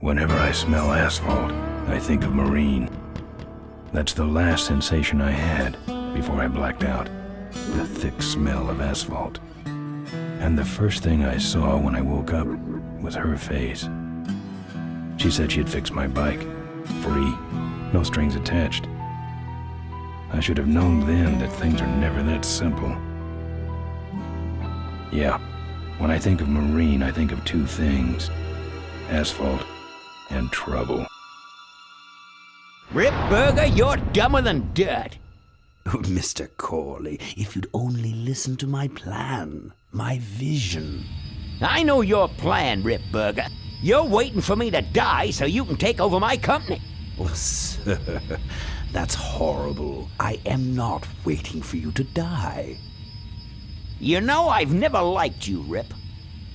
Whenever I smell asphalt, I think of Marine. That's the last sensation I had before I blacked out. The thick smell of asphalt. And the first thing I saw when I woke up was her face. She said she'd fix my bike. Free. No strings attached. I should have known then that things are never that simple. Yeah, when I think of Marine, I think of two things. Asphalt and trouble. Rip Burger, you're dumber than dirt. Oh, Mr. Corley, if you'd only listen to my plan, my vision. I know your plan, Rip Burger. You're waiting for me to die so you can take over my company. Oh, sir, that's horrible. I am not waiting for you to die. You know I've never liked you, Rip.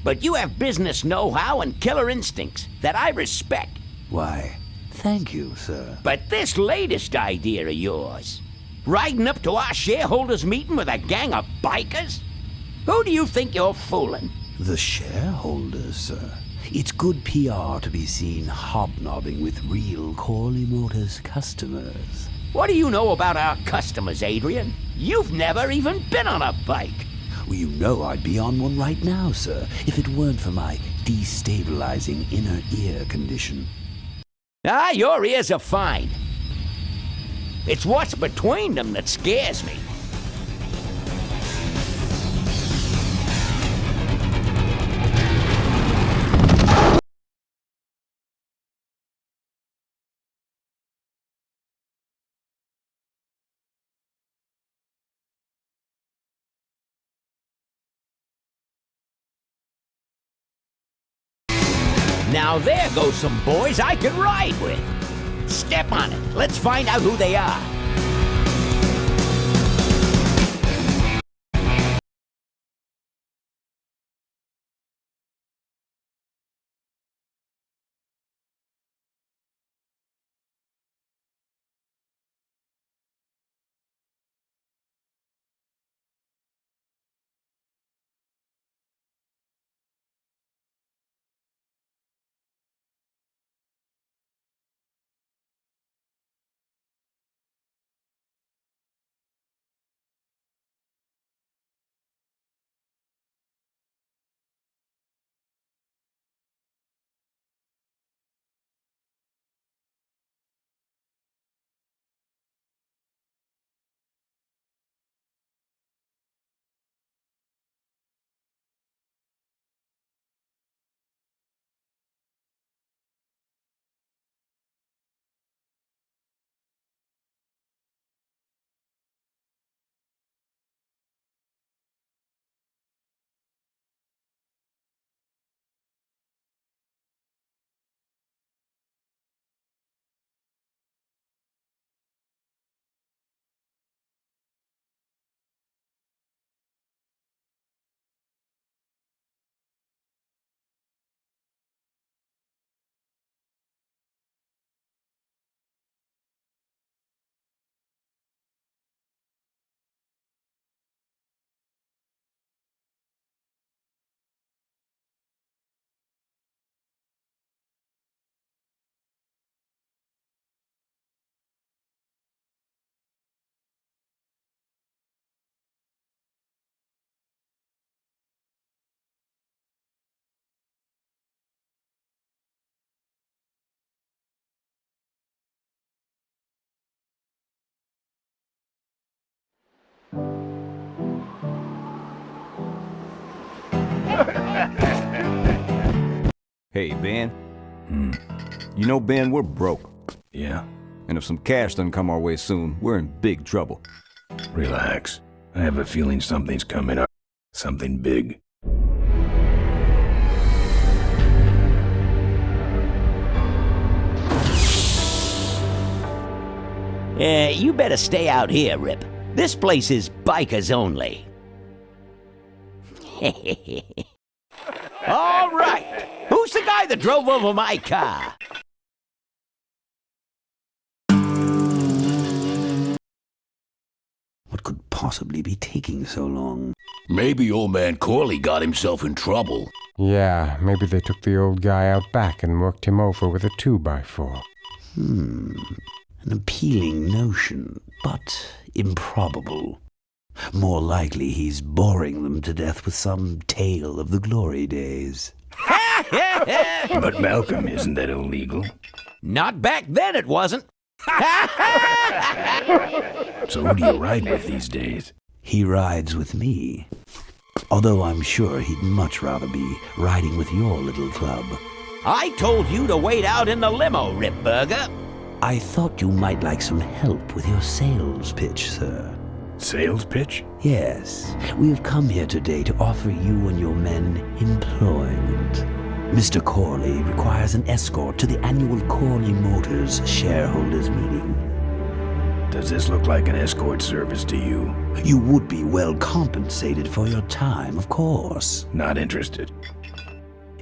But you have business know-how and killer instincts that I respect. Why, thank you, sir. But this latest idea of yours, riding up to our shareholders' meeting with a gang of bikers? Who do you think you're fooling? The shareholders, sir. It's good PR to be seen hobnobbing with real Corley Motors customers. What do you know about our customers, Adrian? You've never even been on a bike. Well, you know I'd be on one right now, sir, if it weren't for my destabilizing inner ear condition. Ah, your ears are fine. It's what's between them that scares me. Now there goes some boys I could ride with. Step on it. Let's find out who they are. Hey, Ben. You know, Ben, we're broke. Yeah? And if some cash doesn't come our way soon, we're in big trouble. Relax. I have a feeling something's coming up. Something big. You better stay out here, Rip. This place is bikers only. All right. Who's the guy that drove over my car? What could possibly be taking so long? Maybe old man Corley got himself in trouble. Yeah, maybe they took the old guy out back and worked him over with a 2x4. An appealing notion, but improbable. More likely he's boring them to death with some tale of the glory days. But Malcolm, isn't that illegal? Not back then, it wasn't. So who do you ride with these days? He rides with me. Although I'm sure he'd much rather be riding with your little club. I told you to wait out in the limo, Ripburger. I thought you might like some help with your sales pitch, sir. Sales pitch? Yes, we have come here today to offer you and your men employment. Mr. Corley requires an escort to the annual Corley Motors shareholders meeting. Does this look like an escort service to you? You would be well compensated for your time, of course. Not interested.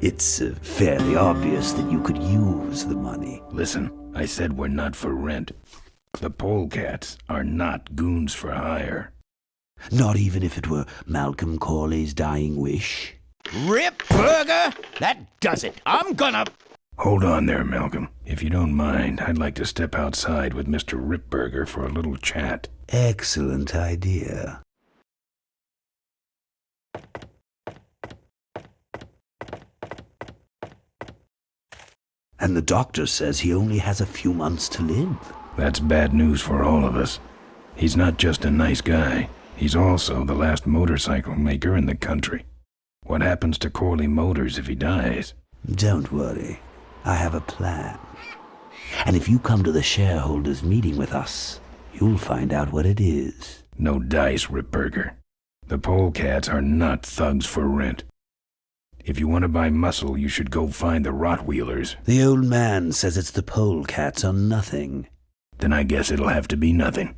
It's fairly obvious that you could use the money. Listen, I said we're not for rent. The polecats are not goons for hire. Not even if it were Malcolm Corley's dying wish? Ripburger? That does it. I'm gonna... Hold on there, Malcolm. If you don't mind, I'd like to step outside with Mr. Ripburger for a little chat. Excellent idea. And the doctor says he only has a few months to live. That's bad news for all of us. He's not just a nice guy. He's also the last motorcycle maker in the country. What happens to Corley Motors if he dies? Don't worry. I have a plan. And if you come to the shareholders' meeting with us, you'll find out what it is. No dice, Ripburger. The polecats are not thugs for rent. If you want to buy muscle, you should go find the Rottweilers. The old man says it's the polecats or nothing. Then I guess it'll have to be nothing.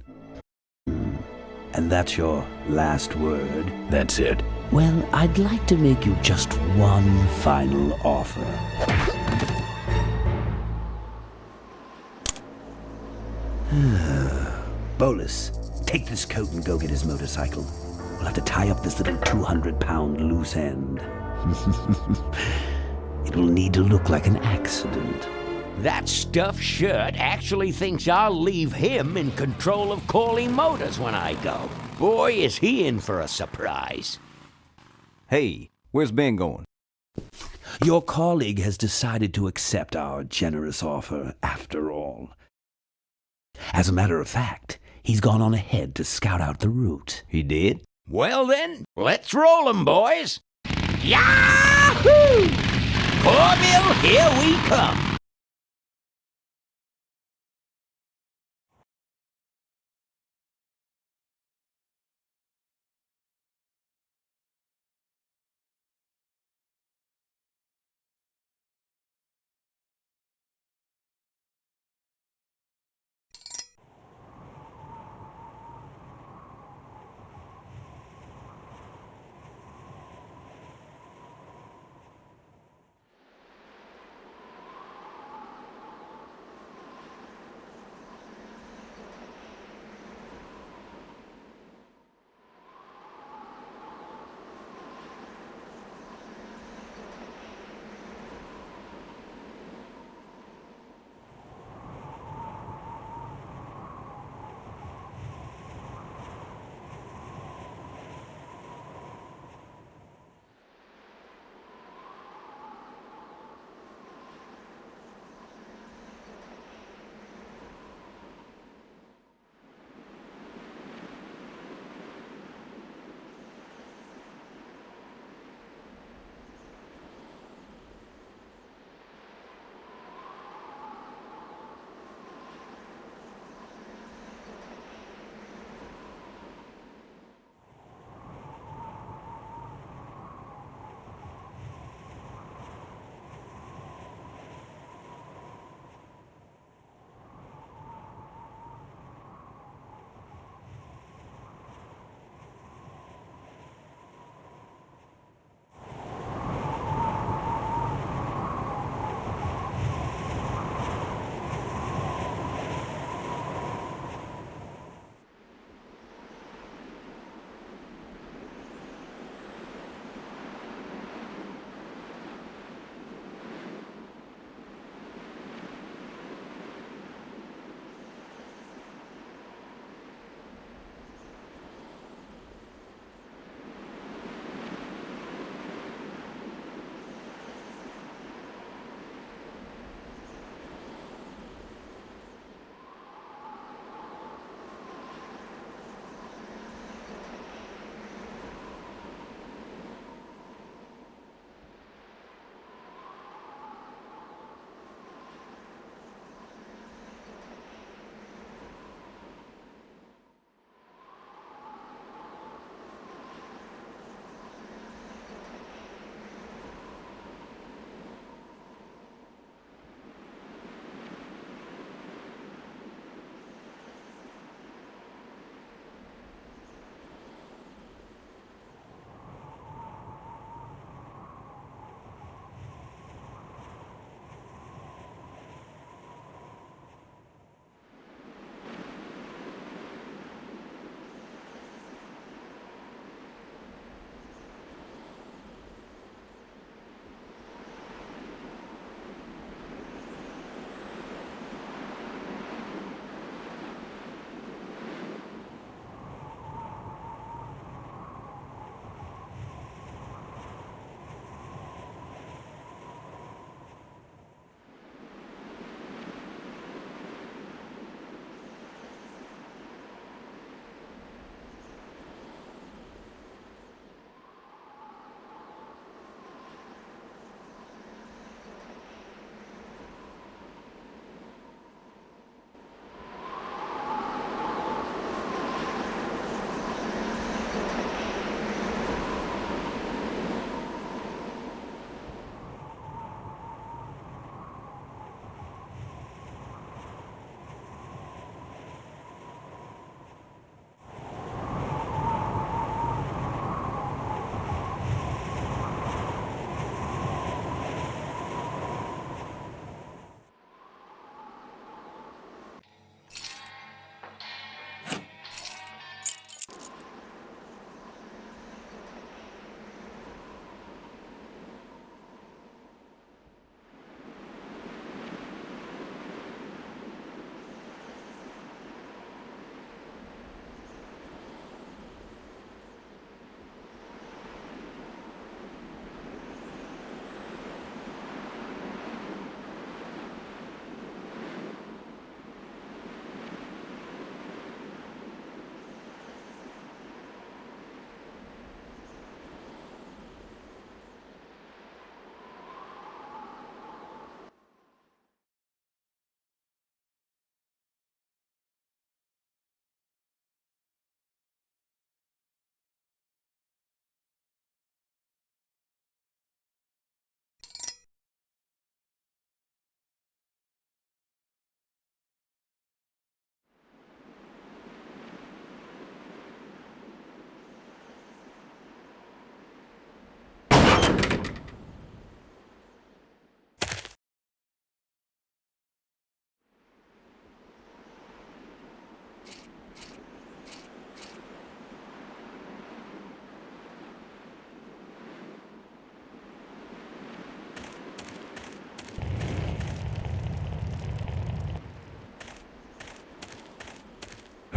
And that's your last word? That's it. Well, I'd like to make you just one final offer. Bolus, take this coat and go get his motorcycle. We'll have to tie up this little 200-pound loose end. It will need to look like an accident. That stuffed shirt actually thinks I'll leave him in control of Corley Motors when I go. Boy, is he in for a surprise. Hey, where's Ben going? Your colleague has decided to accept our generous offer after all. As a matter of fact, he's gone on ahead to scout out the route. He did? Well then, let's roll 'em, boys. Yahoo! Corville, here we come.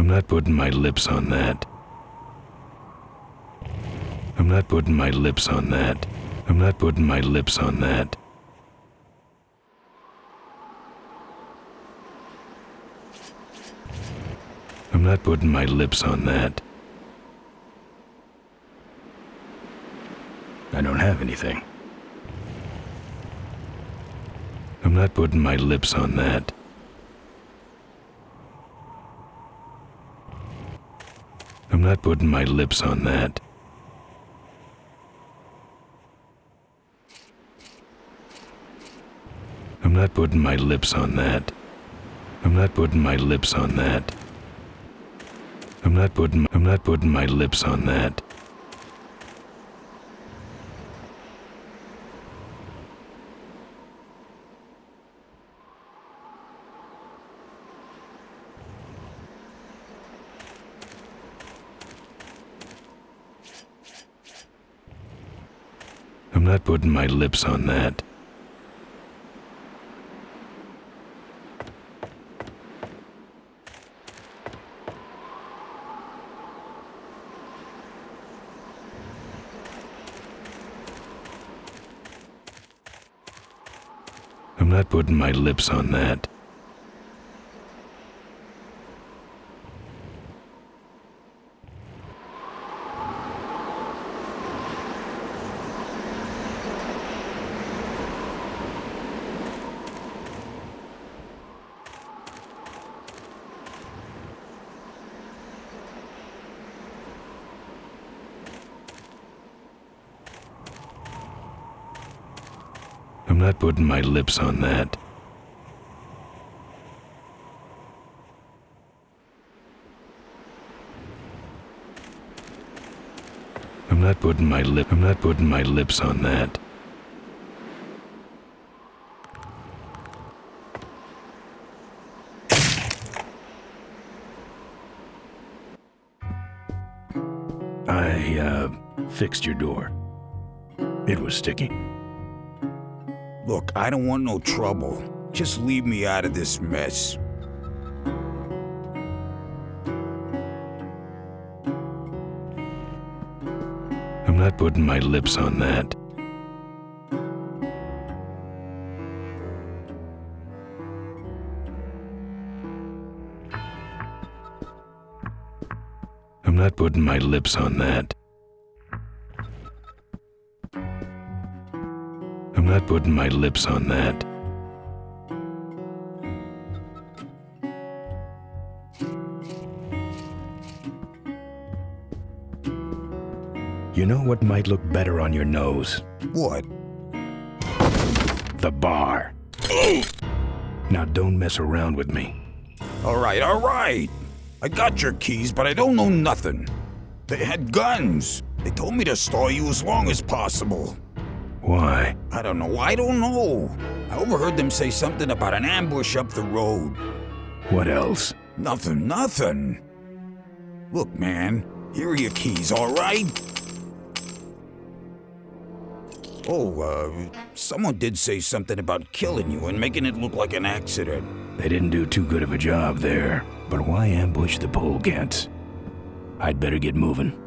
I'm not putting my lips on that. I'm not putting my lips on that. I'm not putting my lips on that. I'm not putting my lips on that. I don't have anything. I'm not putting my lips on that. I'm not putting my lips on that. I'm not putting my lips on that. I'm not putting my lips on that. I'm not putting my lips on that. I'm not putting my lips on that. I'm not putting my lips on that. I'm not putting my lips on that. I'm not putting my lips on that. I fixed your door. It was sticky. Look, I don't want no trouble. Just leave me out of this mess. I'm not putting my lips on that. I'm not putting my lips on that. I'm not putting my lips on that. You know what might look better on your nose? What? The bar. Now don't mess around with me. All right. I got your keys, but I don't know nothing. They had guns. They told me to stall you as long as possible. Why? I don't know. I overheard them say something about an ambush up the road. What else? Nothing. Look, man, here are your keys, all right? Oh, someone did say something about killing you and making it look like an accident. They didn't do too good of a job there. But why ambush the polegats? I'd better get moving.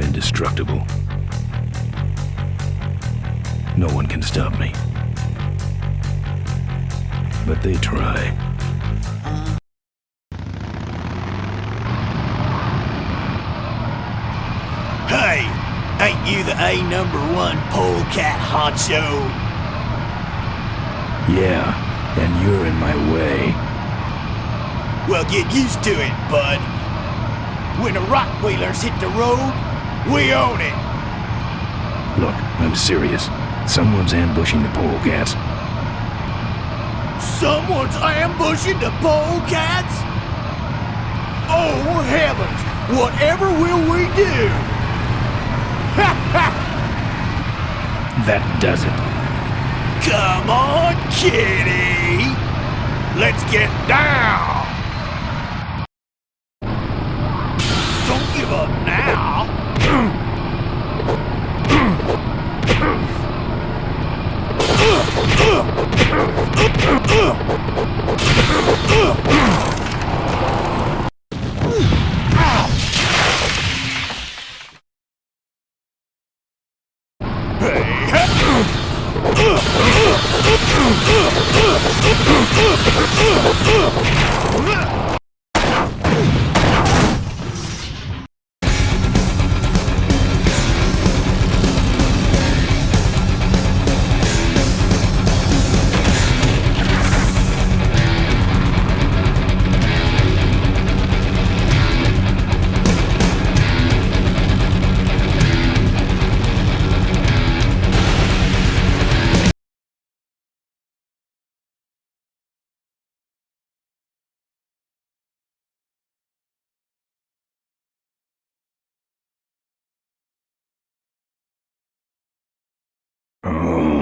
Indestructible. No one can stop me. But they try. Hey, ain't you the A#1 polecat honcho? Yeah, and you're in my way. Well, get used to it, bud. When the rock wheelers hit the road, we own it. Look, I'm serious. Someone's ambushing the polegats. Someone's ambushing the polecats? Oh, heavens! Whatever will we do? That does it. Come on, kitty! Let's get down! Don't give up now!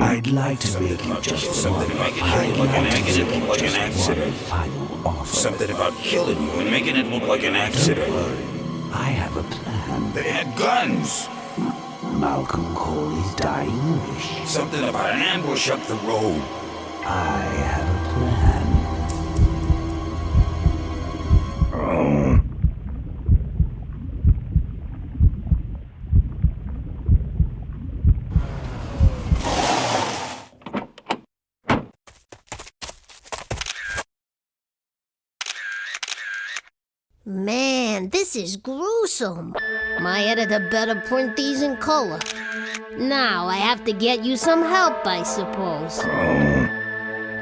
I'd like to make you just one final offer. Something about killing you and making it look like an accident. I have a plan. They had guns. Malcolm Corley's dying wish. Something about an ambush up the road. I have a plan. Oh. Man, this is gruesome. My editor better print these in color. Now I have to get you some help, I suppose.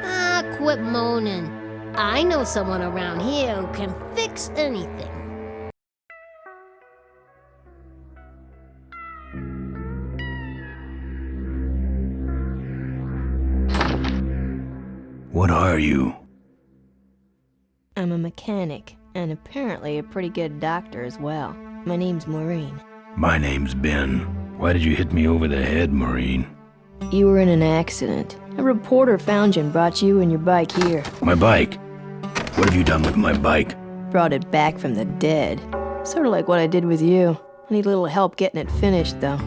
Ah, quit moaning. I know someone around here who can fix anything. What are you? I'm a mechanic, and apparently a pretty good doctor as well. My name's Maureen. My name's Ben. Why did you hit me over the head, Maureen? You were in an accident. A reporter found you and brought you and your bike here. My bike? What have you done with my bike? Brought it back from the dead. Sort of like what I did with you. I need a little help getting it finished, though.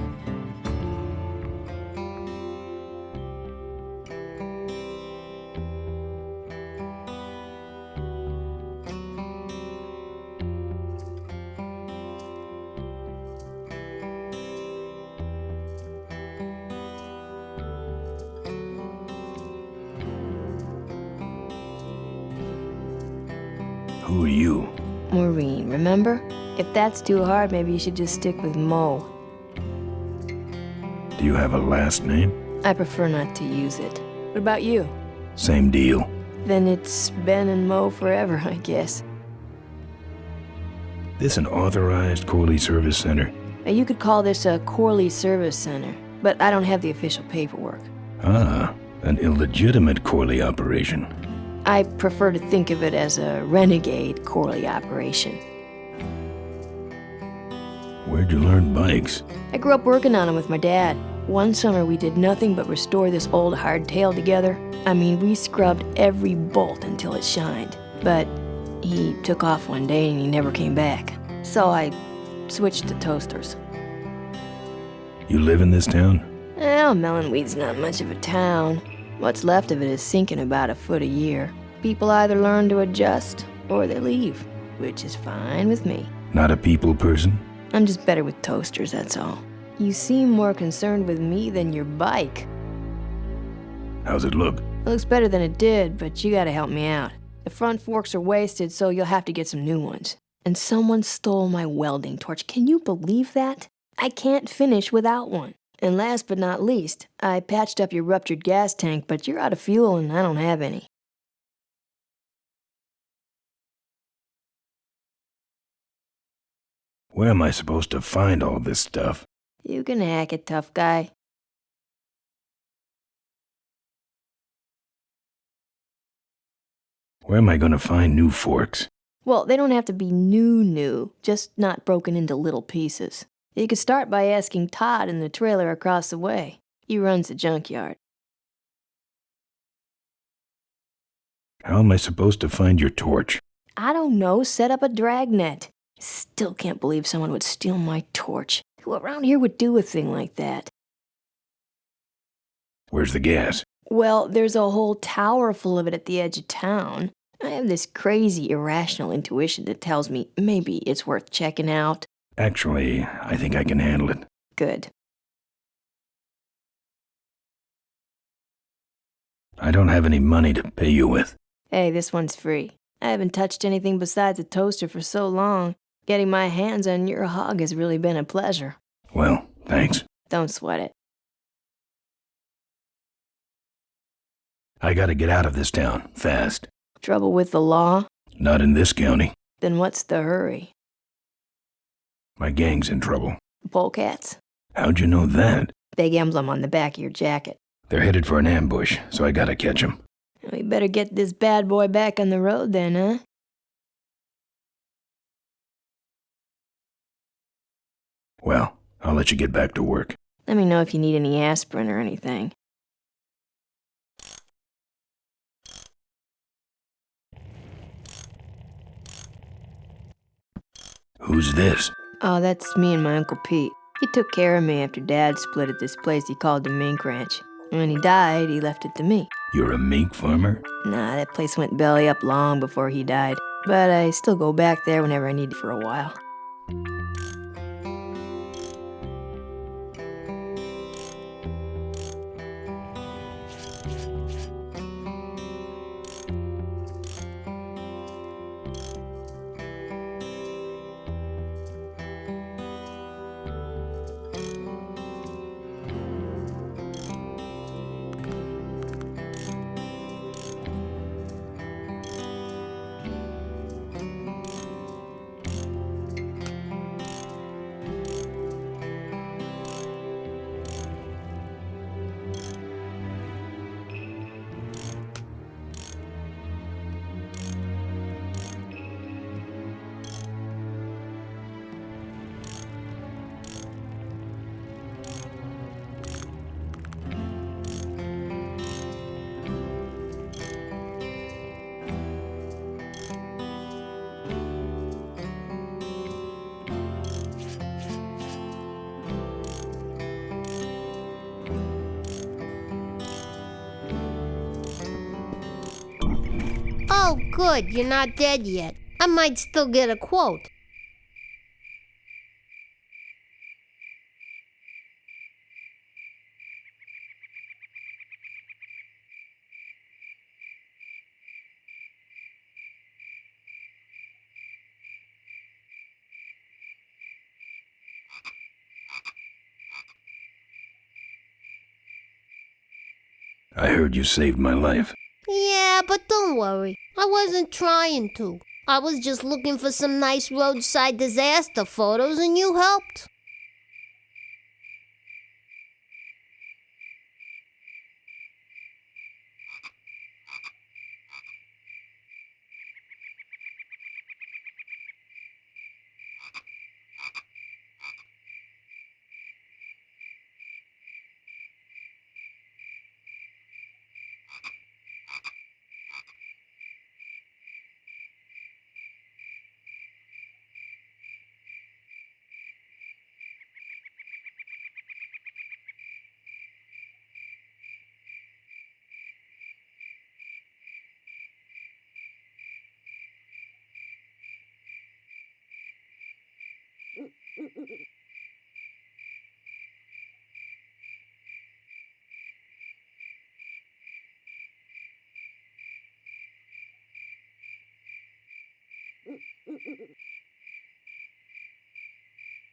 Who are you? Maureen, remember? If that's too hard, maybe you should just stick with Mo. Do you have a last name? I prefer not to use it. What about you? Same deal. Then it's Ben and Mo forever, I guess. This an authorized Corley Service Center? You could call this a Corley Service Center, but I don't have the official paperwork. Ah, an illegitimate Corley operation. I prefer to think of it as a renegade Corley operation. Where'd you learn bikes? I grew up working on them with my dad. One summer we did nothing but restore this old hardtail together. I mean, we scrubbed every bolt until it shined. But he took off one day and he never came back. So I switched to toasters. You live in this town? Well, Melonweed's not much of a town. What's left of it is sinking about a foot a year. People either learn to adjust or they leave, which is fine with me. Not a people person? I'm just better with toasters, that's all. You seem more concerned with me than your bike. How's it look? It looks better than it did, but you gotta help me out. The front forks are wasted, so you'll have to get some new ones. And someone stole my welding torch. Can you believe that? I can't finish without one. And last but not least, I patched up your ruptured gas tank, but you're out of fuel and I don't have any. Where am I supposed to find all this stuff? You can hack it, tough guy. Where am I gonna find new forks? Well, they don't have to be new, just not broken into little pieces. You could start by asking Todd in the trailer across the way. He runs the junkyard. How am I supposed to find your torch? I don't know, set up a dragnet. Still can't believe someone would steal my torch. Who around here would do a thing like that? Where's the gas? Well, there's a whole tower full of it at the edge of town. I have this crazy, irrational intuition that tells me maybe it's worth checking out. Actually, I think I can handle it. Good. I don't have any money to pay you with. Hey, this one's free. I haven't touched anything besides a toaster for so long. Getting my hands on your hog has really been a pleasure. Well, thanks. Don't sweat it. I gotta get out of this town, fast. Trouble with the law? Not in this county. Then what's the hurry? My gang's in trouble. The polecats? How'd you know that? Big emblem on the back of your jacket. They're headed for an ambush, so I gotta catch 'em. We better get this bad boy back on the road then, huh? Well, I'll let you get back to work. Let me know if you need any aspirin or anything. Who's this? Oh, that's me and my Uncle Pete. He took care of me after Dad split at this place he called the mink ranch. When he died, he left it to me. You're a mink farmer? Nah, that place went belly up long before he died. But I still go back there whenever I need it for a while. Oh, good, you're not dead yet. I might still get a quote. I heard you saved my life. Yeah, but don't worry. I wasn't trying to. I was just looking for some nice roadside disaster photos and you helped.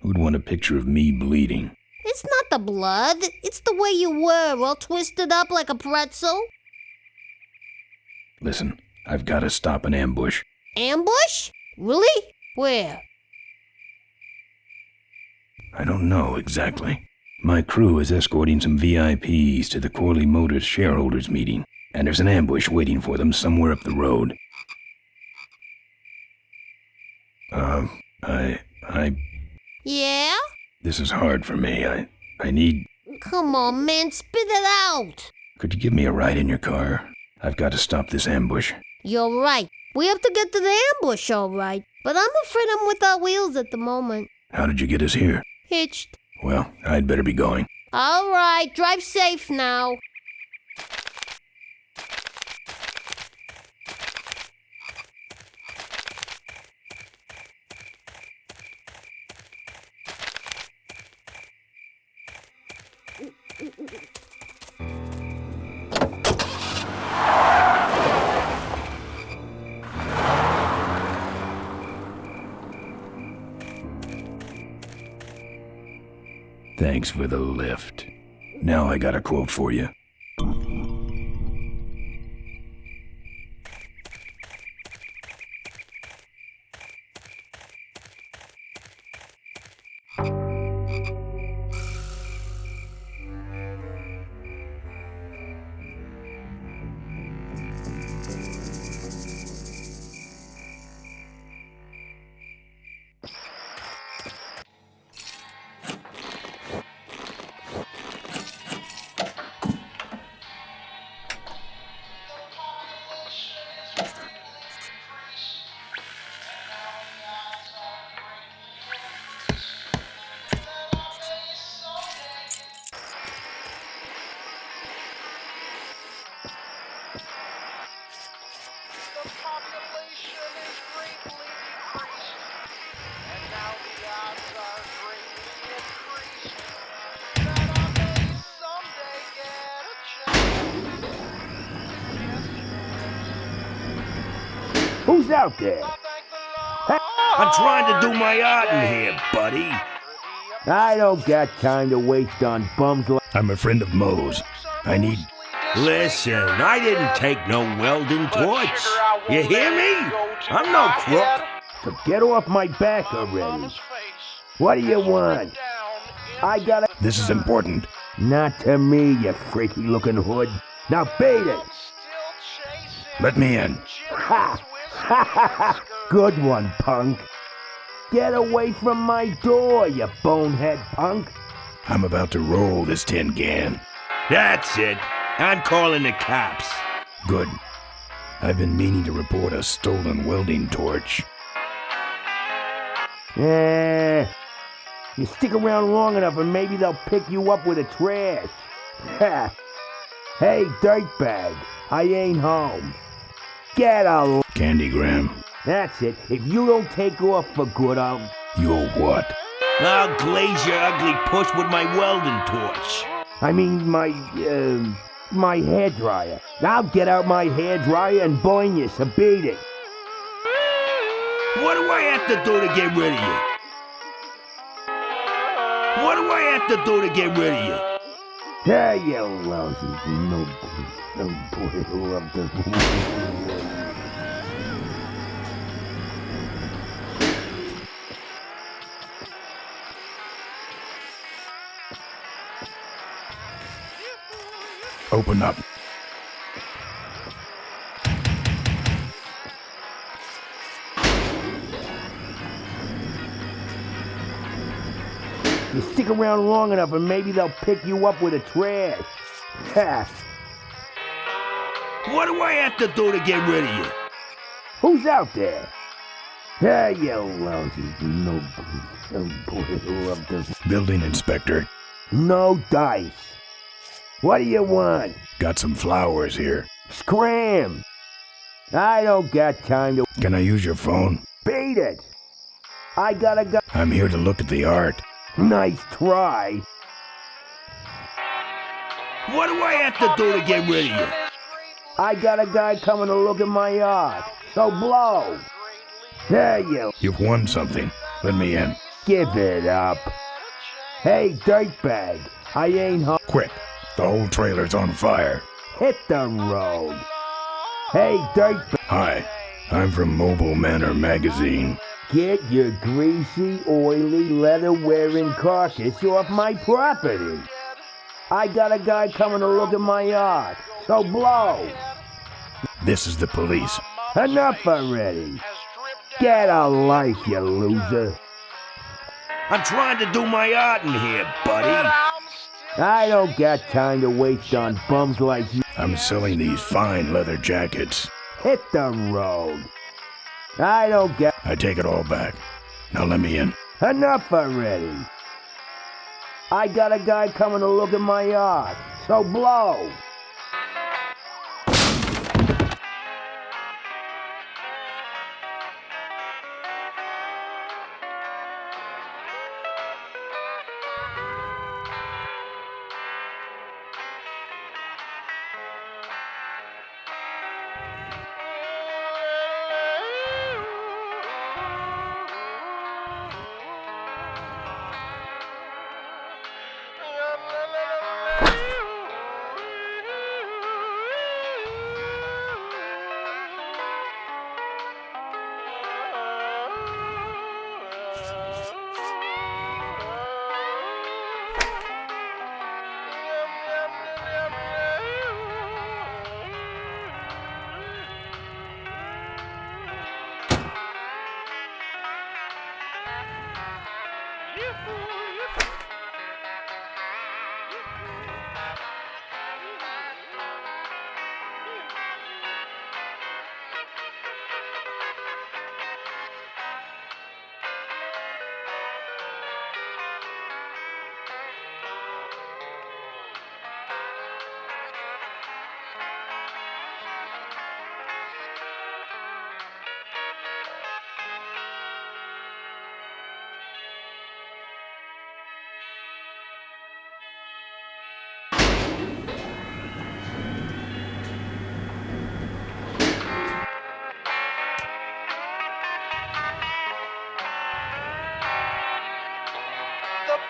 Who'd want a picture of me bleeding? It's not the blood. It's the way you were, all twisted up like a pretzel. Listen, I've gotta stop an ambush. Ambush? Really? Where? I don't know exactly. My crew is escorting some VIPs to the Corley Motors shareholders meeting, and there's an ambush waiting for them somewhere up the road. I... Yeah? This is hard for me. I need... Come on, man, spit it out. Could you give me a ride in your car? I've got to stop this ambush. You're right. We have to get to the ambush, all right. But I'm afraid I'm without wheels at the moment. How did you get us here? Hitched. Well, I'd better be going. All right, drive safe now. Thanks for the lift. Now I got a quote for you. Who's out there? I'm trying to do my art in here, buddy. I don't got time to waste on bums like... I'm a friend of Moe's. I need... Listen, I didn't take no welding torch. You hear me? I'm no crook. So get off my back already. What do you want? I gotta... This is important. Not to me, you freaky-looking hood. Now beat it! Let me in. Ha! Ha ha ha! Good one, punk. Get away from my door, you bonehead punk. I'm about to roll this tin can. That's it. I'm calling the cops. Good. I've been meaning to report a stolen welding torch. You stick around long enough and maybe they'll pick you up with the trash. Ha! Hey, dirtbag, I ain't home. Get a... Candygram. That's it. If you don't take off for good, I'll... You'll what? I'll glaze your ugly push with my welding torch. I mean, my hairdryer. I'll get out my hairdryer and burn you, so beat it. What do I have to do to get rid of you? What do I have to do to get rid of you? Hey, you lousy no boy who loved the... Open up. You stick around long enough and maybe they'll pick you up with the trash. Ha! What do I have to do to get rid of you? Who's out there? Hey, you lousy no boy who loved this. Building inspector. No dice. What do you want? Got some flowers here. Scram! I don't got time to... Can I use your phone? Beat it! I gotta go... I'm here to look at the art. Nice try. What do I have to do to get rid of you? I got a guy coming to look at my art. So blow. There you... You've won something. Let me in. Give it up. Hey, dirtbag. I ain't home. Quick. The whole trailer's on fire. Hit the road. Hey, dirtbag. Hi. I'm from Mobile Manor magazine. Get your greasy, oily, leather-wearing carcass off my property. I got a guy coming to look at my art. So blow. This is the police. Enough already. Get a life, you loser. I'm trying to do my art in here, buddy. I don't got time to waste on bums like you. I'm selling these fine leather jackets. Hit the road. I don't get... I take it all back. Now let me in. Enough already. I got a guy coming to look at my art, so blow.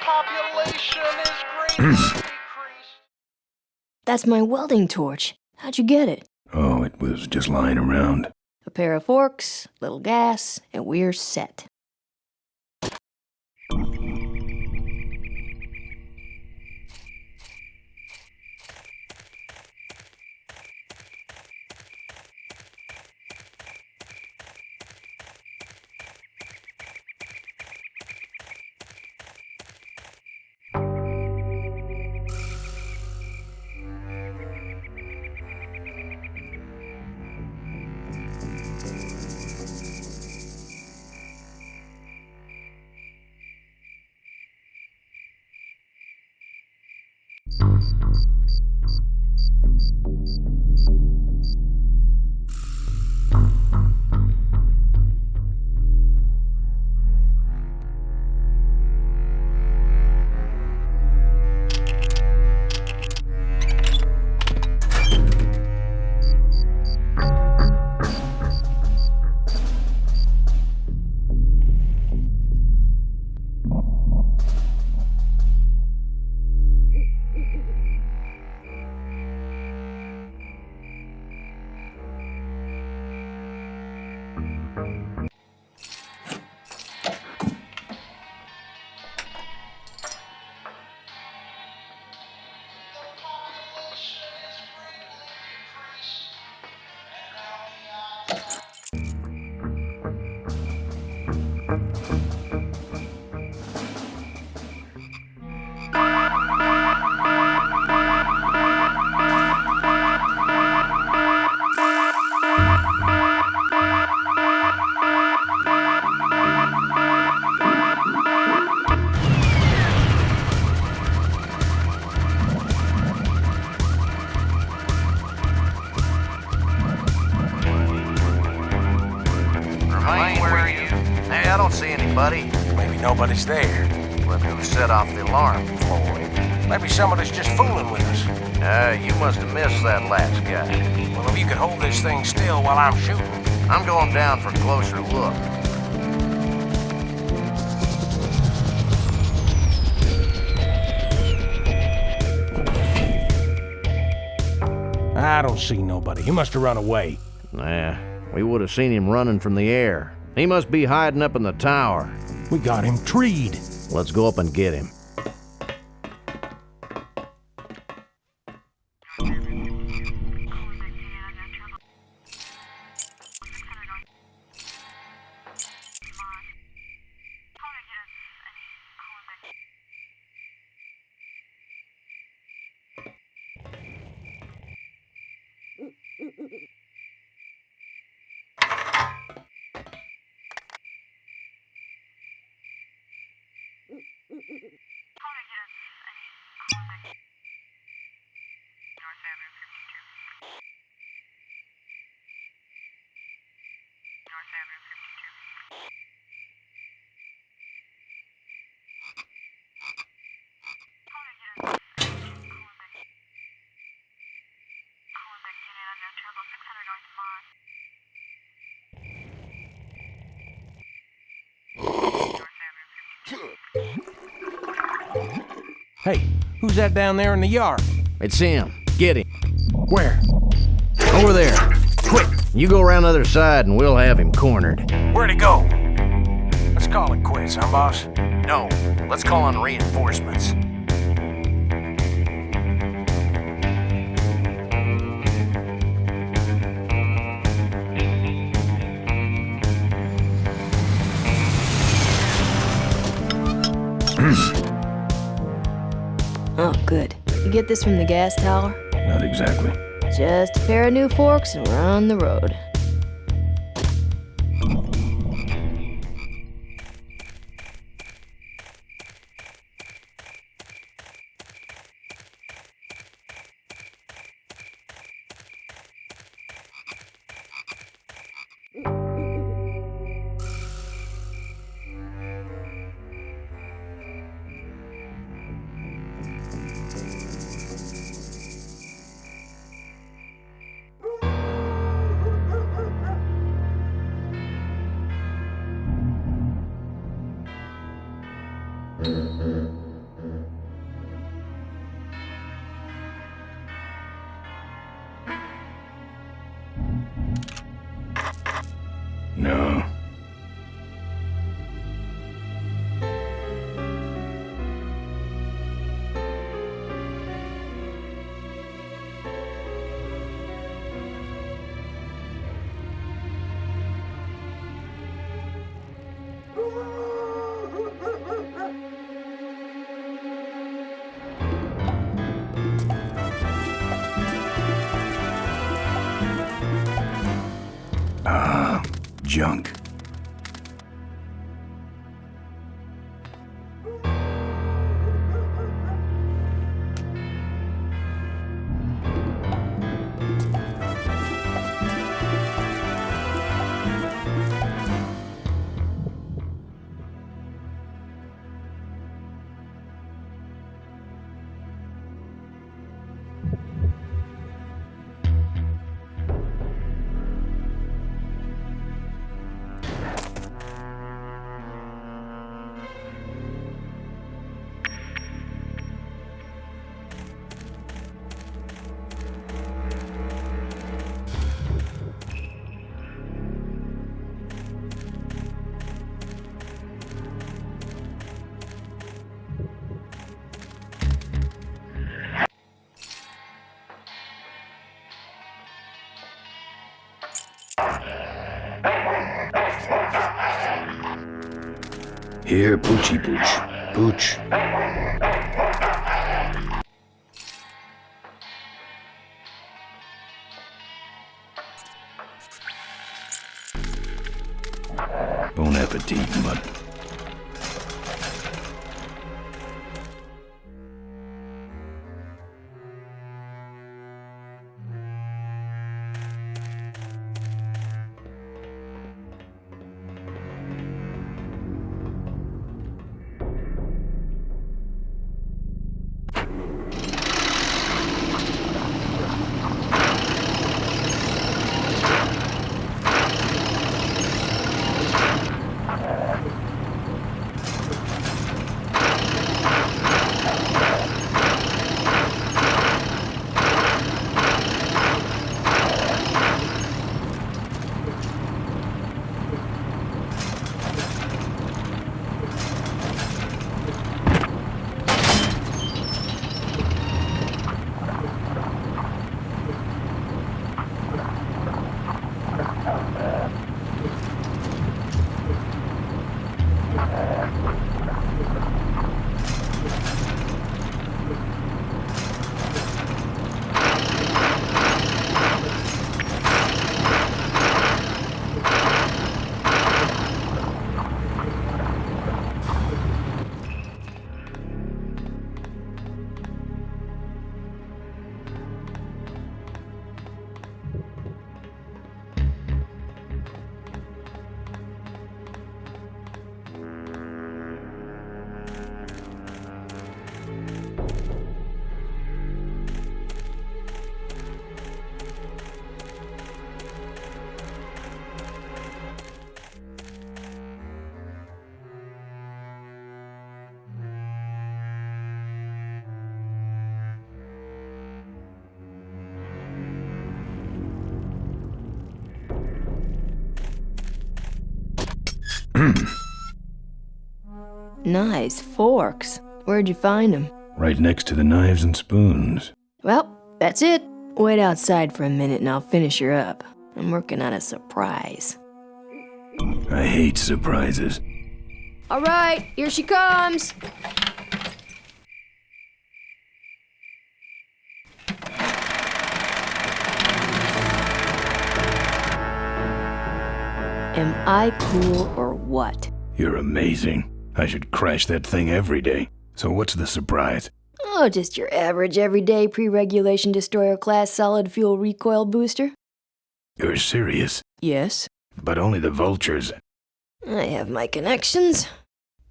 Population is greatly decreased. That's my welding torch. How'd you get it? Oh, it was just lying around. A pair of forks, little gas, and we're set. I don't see anybody. Maybe nobody's there. But who set off the alarm, Floyd? Maybe somebody's just fooling with us. You must have missed that last guy. Well, if you could hold this thing still while I'm shooting. I'm going down for a closer look. I don't see nobody. He must have run away. Nah, we would have seen him running from the air. He must be hiding up in the tower. We got him treed. Let's go up and get him. Hey, who's that down there in the yard? It's him. Get him. Where? Over there. Quick! You go around the other side and we'll have him cornered. Where'd he go? Let's call it quits, huh, boss? No, let's call on reinforcements. Oh, good. You get this from the gas tower? Not exactly. Just a pair of new forks and we're on the road. No. Junk. Here, Poochie Pooch. Pooch. Bon appetit, mud. Nice forks. Where'd you find them? Right next to the knives and spoons. Well, that's it. Wait outside for a minute and I'll finish her up. I'm working on a surprise. I hate surprises. All right, here she comes. Am I cool or what? You're amazing. I should crash that thing every day. So what's the surprise? Oh, just your average everyday pre-regulation destroyer class solid fuel recoil booster. You're serious? Yes. But only the vultures. I have my connections.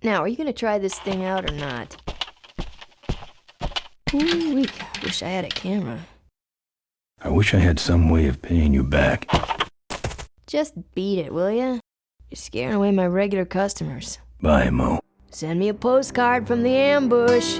Now, are you gonna try this thing out or not? Ooh, wish I had a camera. I wish I had some way of paying you back. Just beat it, will ya? You're scaring away my regular customers. Bye, Mo. Send me a postcard from the ambush.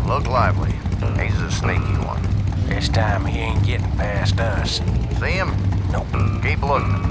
Look lively. He's a sneaky one. This time he ain't getting past us. See him? Nope. Keep looking.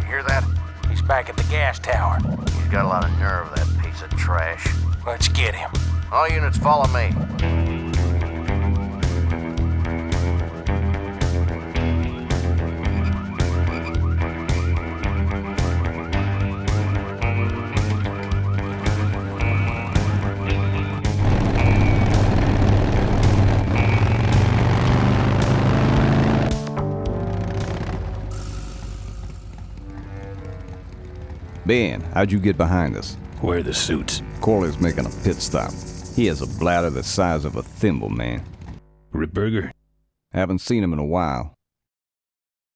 Hear that? He's back at the gas tower. He's got a lot of nerve, that piece of trash. Let's get him. All units follow me. Ben, how'd you get behind us? Where are the suits? Corley's making a pit stop. He has a bladder the size of a thimble, man. Ripburger? Haven't seen him in a while.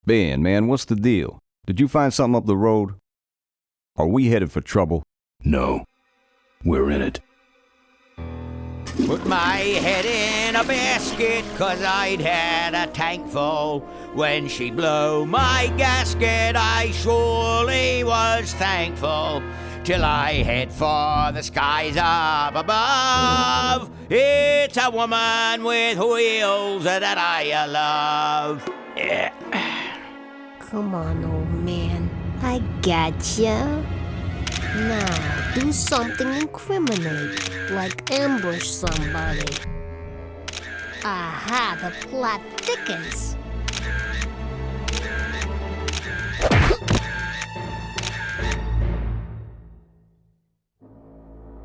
Ben, man, what's the deal? Did you find something up the road? Are we headed for trouble? No. We're in it. Put my head in a basket, 'cause I'd had a tank full. When she blew my gasket, I surely was thankful. Till I head for the skies up above. It's a woman with wheels that I love. Yeah. Come on, old man. I gotcha. Now, do something incriminating, like ambush somebody. Aha, the plot thickens.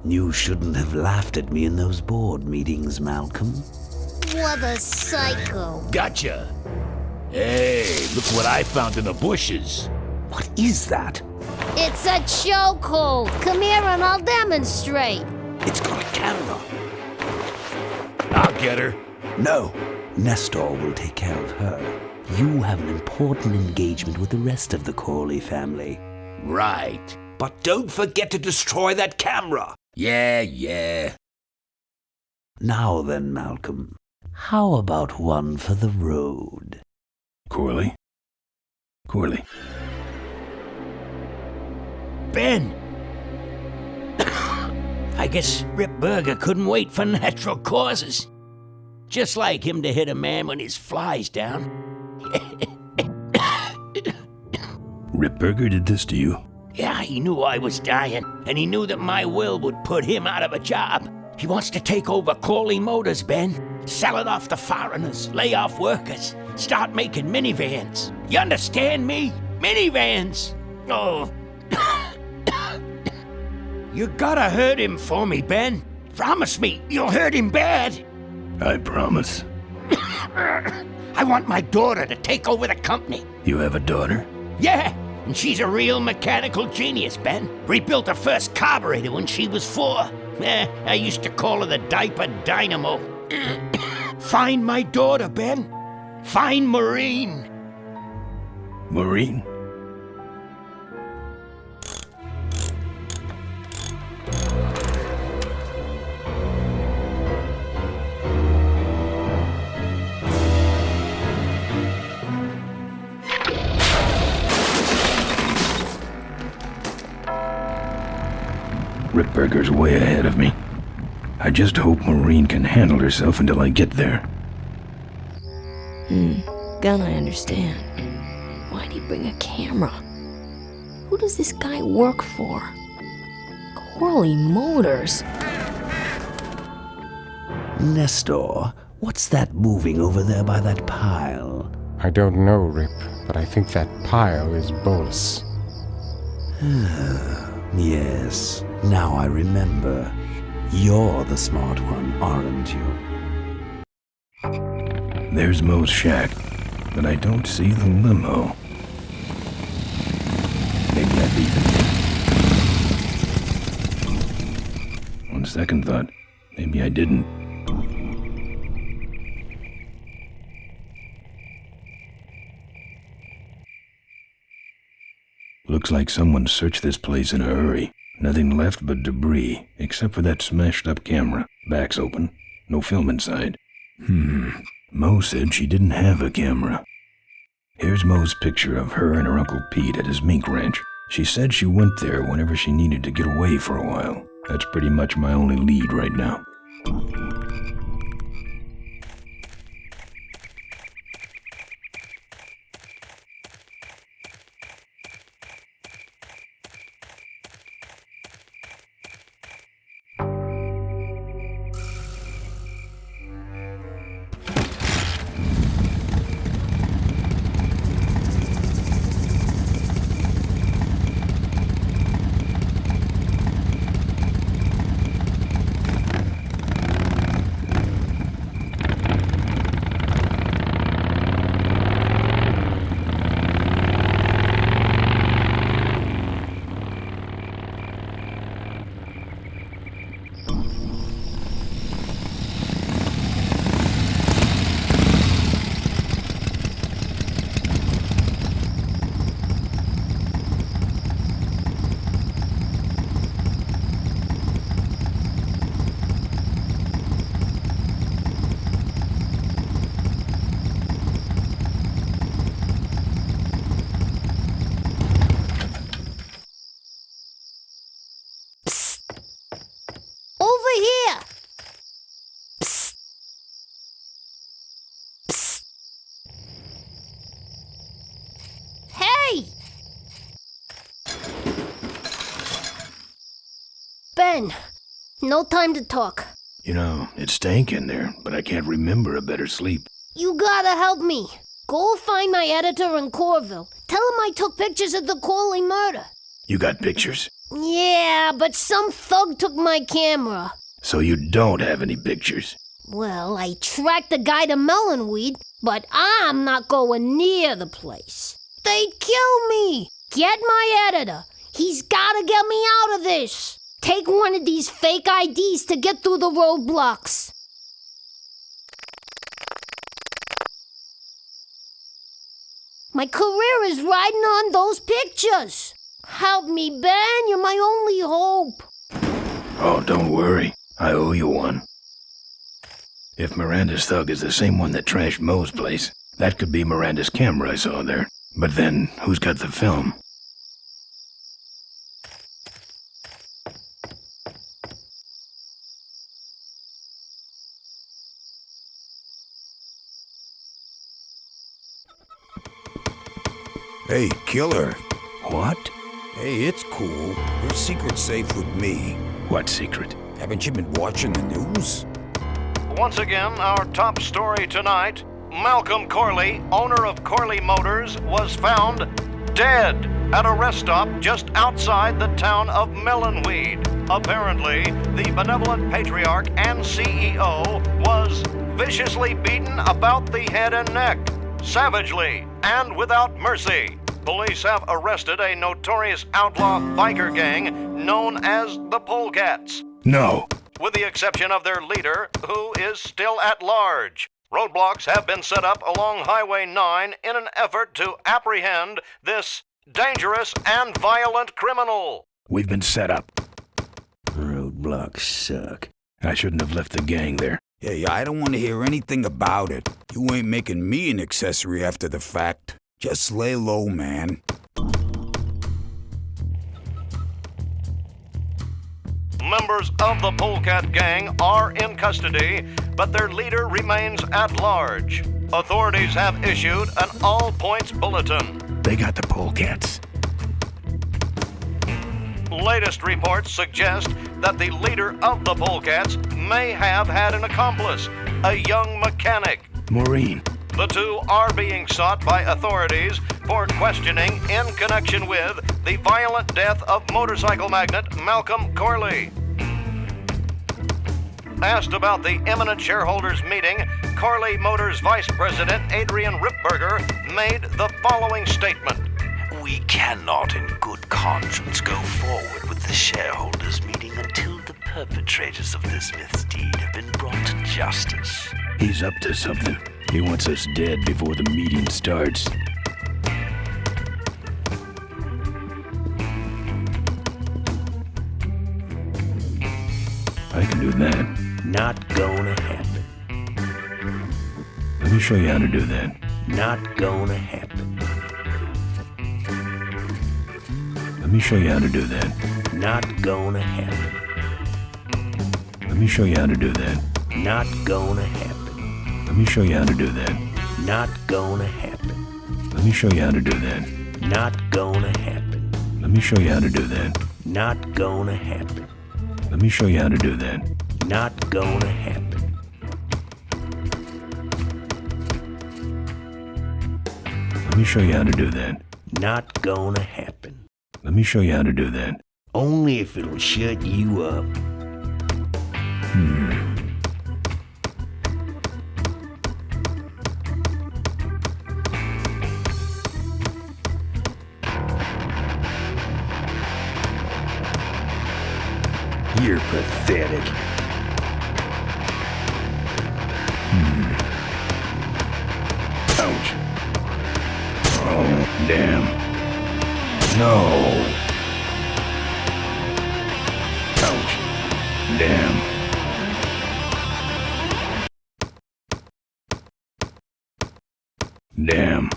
You shouldn't have laughed at me in those board meetings, Malcolm. What a psycho. Gotcha. Hey, look what I found in the bushes. What is that? It's a chokehold. Come here and I'll demonstrate. It's got a camera. I'll get her. No, Nestor will take care of her. You have an important engagement with the rest of the Corley family. Right. But don't forget to destroy that camera. Yeah. Now then, Malcolm, how about one for the road? Corley? Ben! I guess Rip Burger couldn't wait for natural causes. Just like him to hit a man when his fly's down. Ripburger did this to you? Yeah, he knew I was dying, and he knew that my will would put him out of a job. He wants to take over Corley Motors, Ben. Sell it off to foreigners, lay off workers, start making minivans. You understand me? Minivans! Oh. You gotta hurt him for me, Ben. Promise me you'll hurt him bad. I promise. I want my daughter to take over the company. You have a daughter? Yeah, and she's a real mechanical genius, Ben. Rebuilt her first carburetor when she was 4. I used to call her the diaper dynamo. Find my daughter, Ben. Find Maureen. Maureen? Ripburger's way ahead of me. I just hope Maureen can handle herself until I get there. Gun, I understand. Why'd he bring a camera? Who does this guy work for? Corley Motors. Nestor, what's that moving over there by that pile? I don't know, Rip, but I think that pile is Bolus. Yes, now I remember. You're the smart one, aren't you? There's Mo's shack, but I don't see the limo. Maybe I beat them. On second thought, maybe I didn't. Looks like someone searched this place in a hurry. Nothing left but debris, except for that smashed up camera. Back's open. No film inside. Mo said she didn't have a camera. Here's Mo's picture of her and her Uncle Pete at his mink ranch. She said she went there whenever she needed to get away for a while. That's pretty much my only lead right now. Ben, no time to talk. You know, it stank in there, but I can't remember a better sleep. You gotta help me. Go find my editor in Corville. Tell him I took pictures of the Corley murder. You got pictures? Yeah, but some thug took my camera. So you don't have any pictures? Well, I tracked the guy to Melonweed, but I'm not going near the place. They'd kill me. Get my editor. He's gotta get me out of this. Take one of these fake IDs to get through the roadblocks. My career is riding on those pictures. Help me, Ben. You're my only hope. Oh, don't worry. I owe you one. If Miranda's thug is the same one that trashed Mo's place, that could be Miranda's camera I saw there. But then, who's got the film? Hey, killer. What? Hey, it's cool. Your secret's safe with me. What secret? Haven't you been watching the news? Once again, our top story tonight. Malcolm Corley, owner of Corley Motors, was found dead at a rest stop just outside the town of Melonweed. Apparently, the benevolent patriarch and CEO was viciously beaten about the head and neck, savagely and without mercy. Police have arrested a notorious outlaw biker gang known as the Polecats. No. With the exception of their leader, who is still at large. Roadblocks have been set up along Highway 9 in an effort to apprehend this dangerous and violent criminal. We've been set up. Roadblocks suck. I shouldn't have left the gang there. Hey, I don't want to hear anything about it. You ain't making me an accessory after the fact. Just lay low, man. Members of the Polecat gang are in custody, but their leader remains at large. Authorities have issued an all-points bulletin. They got the Polecats. Latest reports suggest that the leader of the Polecats may have had an accomplice, a young mechanic. Maureen. The two are being sought by authorities for questioning in connection with the violent death of motorcycle magnate Malcolm Corley. Asked about the imminent shareholders meeting, Corley Motors Vice President Adrian Ripberger made the following statement. We cannot in good conscience go forward with the shareholders meeting until the perpetrators of this misdeed have been brought to justice. He's up to something. He wants us dead before the meeting starts. I can do that. Not gonna happen. Let me show you how to do that. Not gonna happen. Let me show you how to do that. Not gonna happen. Let me show you how to do that. Not gonna happen. Let me show you how to do that. Not gonna happen. Let me show you how to do that. Not gonna happen. Let me show you how to do that. Not gonna happen. Let me show you how to do that. Not gonna happen. Let me show you how to do that. Not gonna happen. Let me show you how to do that. Only if it'll shut you up. You're pathetic. Ouch. Oh, damn. No. Ouch. Damn. Damn.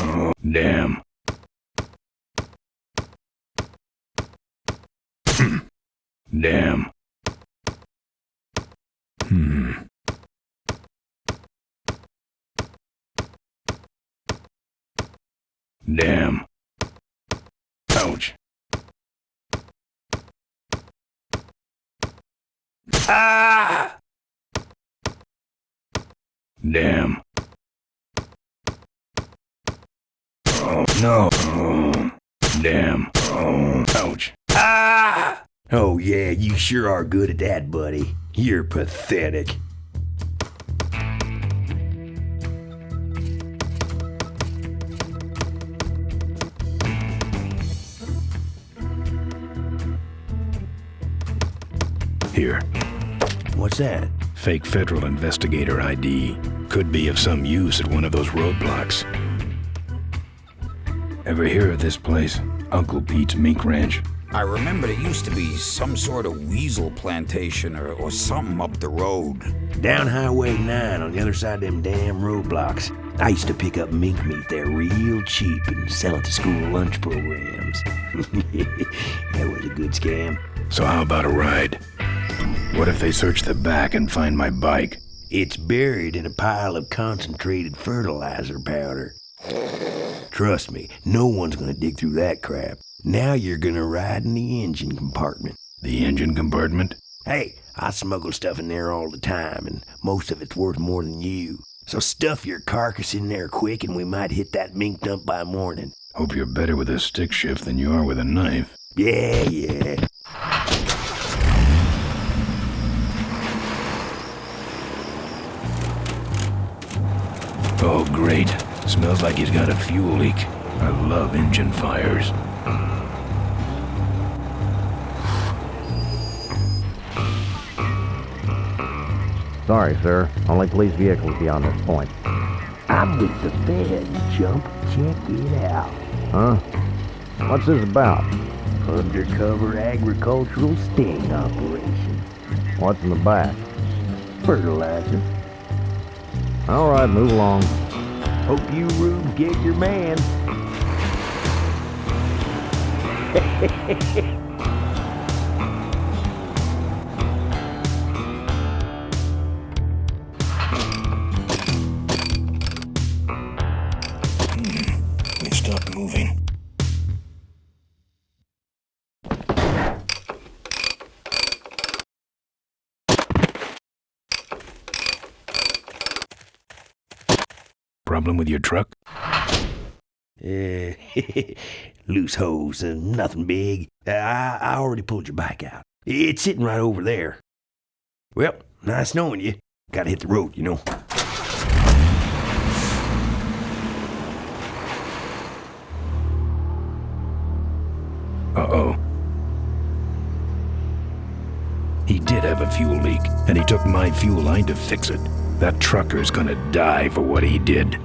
Oh, damn. Damn. Damn. Ouch. Ah! Damn. Oh, no. Oh, damn. Oh, ouch. Ah! Oh yeah, you sure are good at that, buddy. You're pathetic. Here. What's that? Fake federal investigator ID. Could be of some use at one of those roadblocks. Ever hear of this place? Uncle Pete's Mink Ranch? I remember there used to be some sort of weasel plantation or something up the road. Down Highway 9 on the other side of them damn roadblocks. I used to pick up mink meat there real cheap and sell it to school lunch programs. That was a good scam. So how about a ride? What if they search the back and find my bike? It's buried in a pile of concentrated fertilizer powder. Trust me, no one's gonna dig through that crap. Now you're gonna ride in the engine compartment. The engine compartment? Hey, I smuggle stuff in there all the time, and most of it's worth more than you. So stuff your carcass in there quick, and we might hit that mink dump by morning. Hope you're better with a stick shift than you are with a knife. Yeah. Oh, great. Smells like he's got a fuel leak. I love engine fires. Sorry, sir. Only police vehicles beyond this point. I'm with the feds, Jump. Check it out. Huh? What's this about? Undercover agricultural sting operation. What's in the back? Fertilizer. All right, move along. Hope you rubes get your man. They stopped moving. Problem with your truck? Loose hose, nothing big. I already pulled your bike out. It's sitting right over there. Well, nice knowing you. Gotta hit the road, you know. Uh-oh. He did have a fuel leak, and he took my fuel line to fix it. That trucker's gonna die for what he did.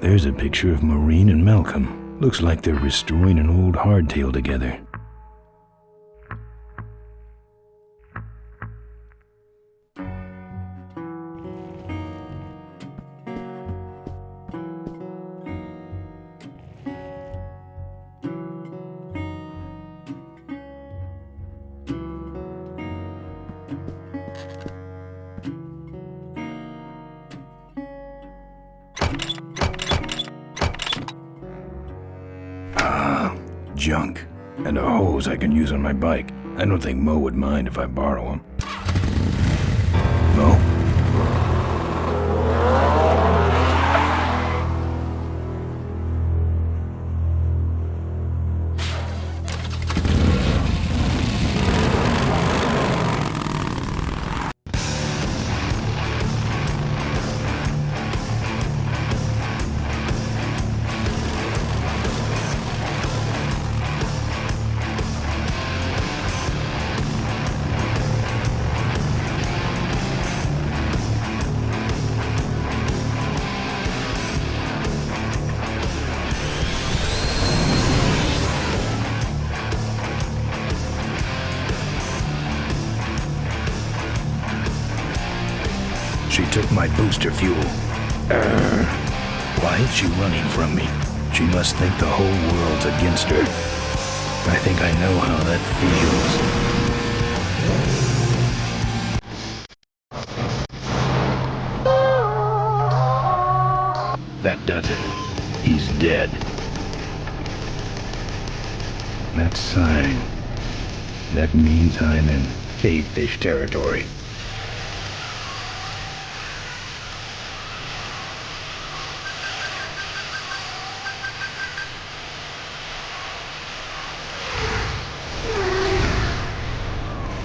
There's a picture of Maureen and Malcolm. Looks like they're restoring an old hardtail together. Junk. And a hose I can use on my bike. I don't think Mo would mind if I borrow him. Mo? She took my booster fuel. Why is she running from me? She must think the whole world's against her. I think I know how that feels. That does it. He's dead. That sign. That means I'm in cavefish territory.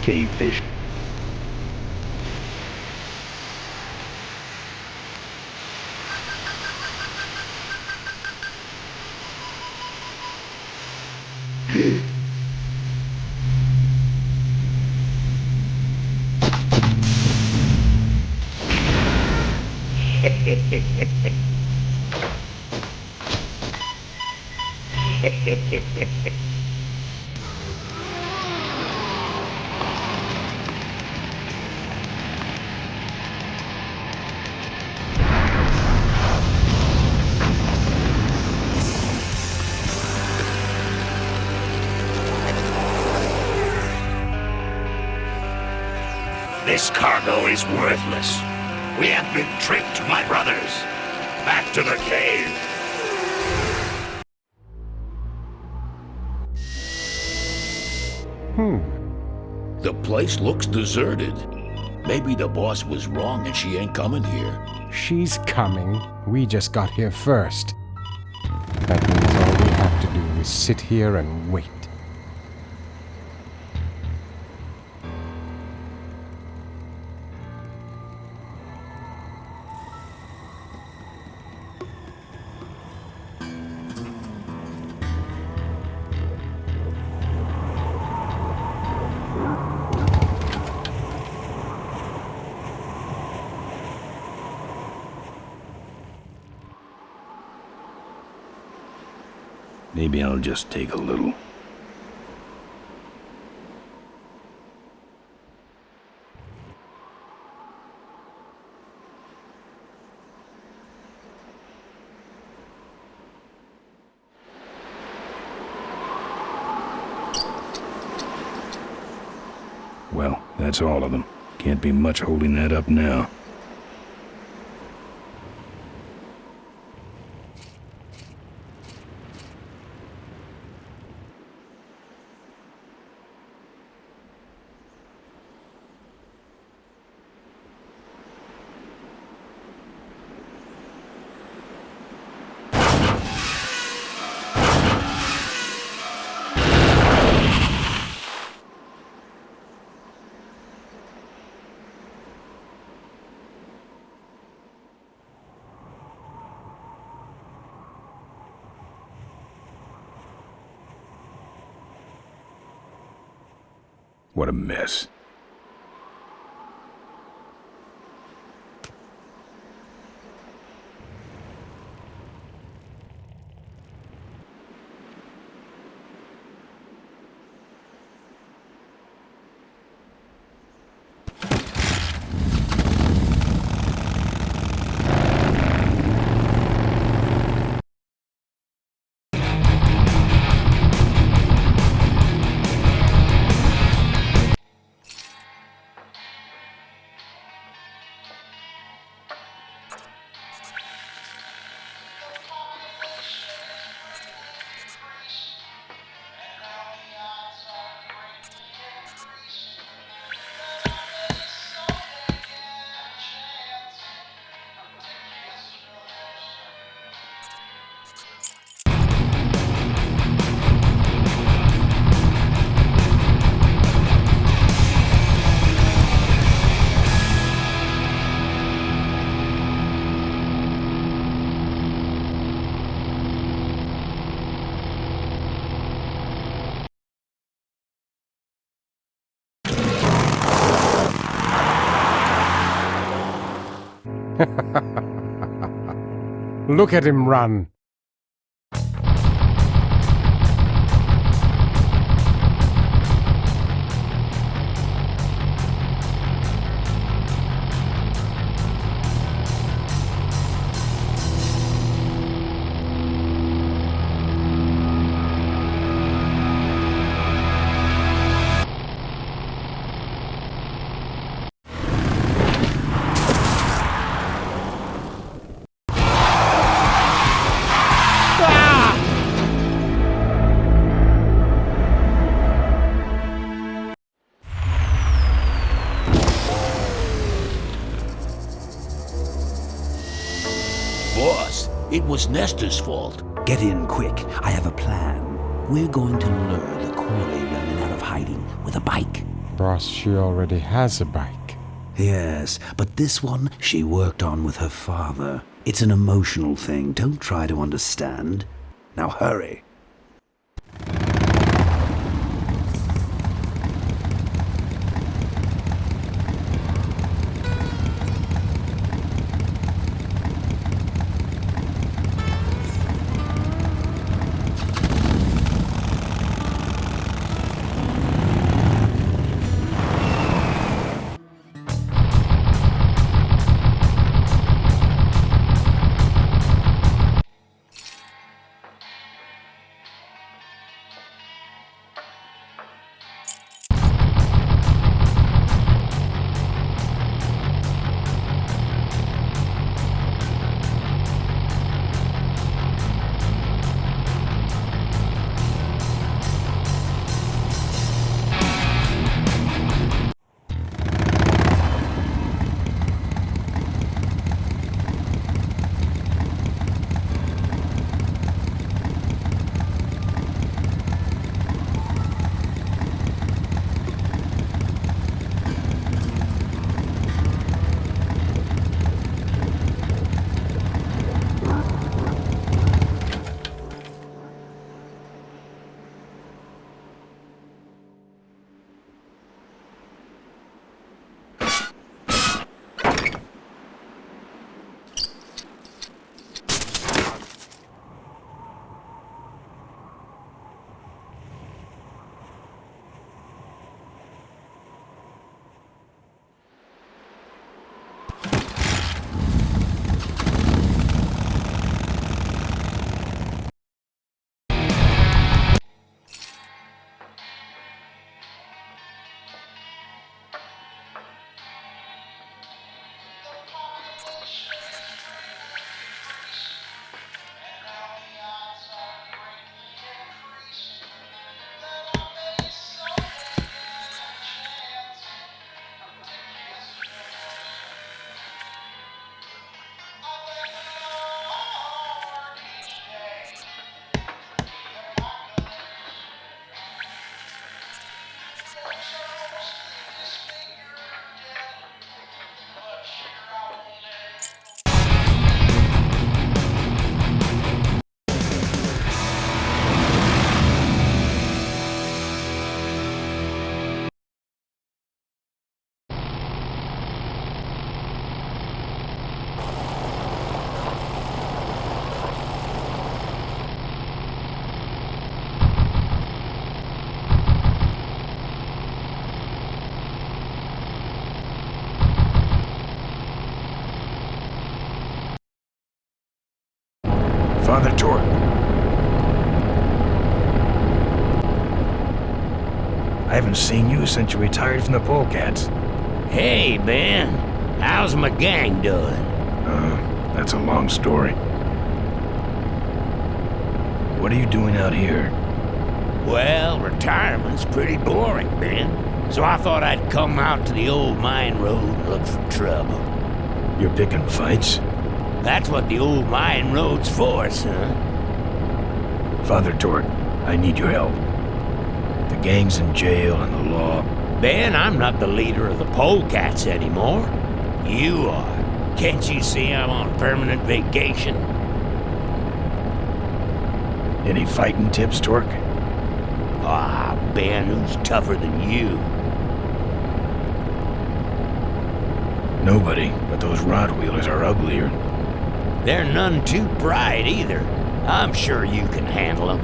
Cavefish. This cargo is worthless. We have been tricked, my brothers. Back to the cave. The place looks deserted. Maybe the boss was wrong and she ain't coming here. She's coming. We just got here first. That means all we have to do is sit here and wait. Maybe I'll just take a little. Well, that's all of them. Can't be much holding that up now. What a mess. Look at him run. Boss, it was Nestor's fault. Get in quick. I have a plan. We're going to lure the Corley remnant out of hiding with a bike. Boss, she already has a bike. Yes, but this one she worked on with her father. It's an emotional thing. Don't try to understand. Now hurry. Father Torque. I haven't seen you since you retired from the Polecats. Hey, Ben. How's my gang doing? That's a long story. What are you doing out here? Well, retirement's pretty boring, Ben. So I thought I'd come out to the old mine road and look for trouble. You're picking fights? That's what the old mine road's for, son. Father Torque, I need your help. The gang's in jail and the law. Ben, I'm not the leader of the Polecats anymore. You are. Can't you see I'm on permanent vacation? Any fighting tips, Torque? Ah, Ben, who's tougher than you? Nobody, but those rod-wheelers are uglier. They're none too bright either. I'm sure you can handle them.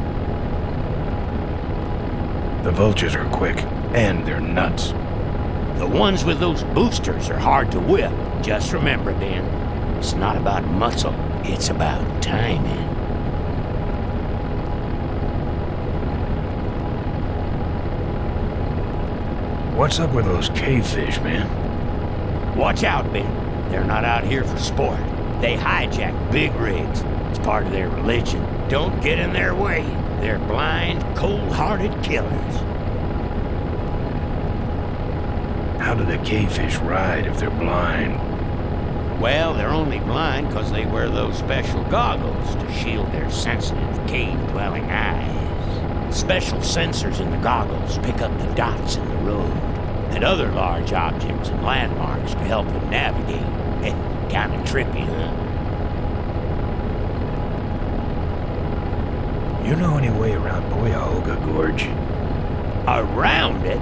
The vultures are quick, and they're nuts. The ones with those boosters are hard to whip. Just remember, Ben, it's not about muscle, it's about timing. What's up with those cavefish, man? Watch out, Ben. They're not out here for sport. They hijack big rigs. It's part of their religion. Don't get in their way. They're blind, cold-hearted killers. How do the cavefish ride if they're blind? Well, they're only blind because they wear those special goggles to shield their sensitive, cave-dwelling eyes. Special sensors in the goggles pick up the dots in the road and other large objects and landmarks to help them navigate. Kinda trippy, huh? You know any way around Cuyahoga Gorge? Around it?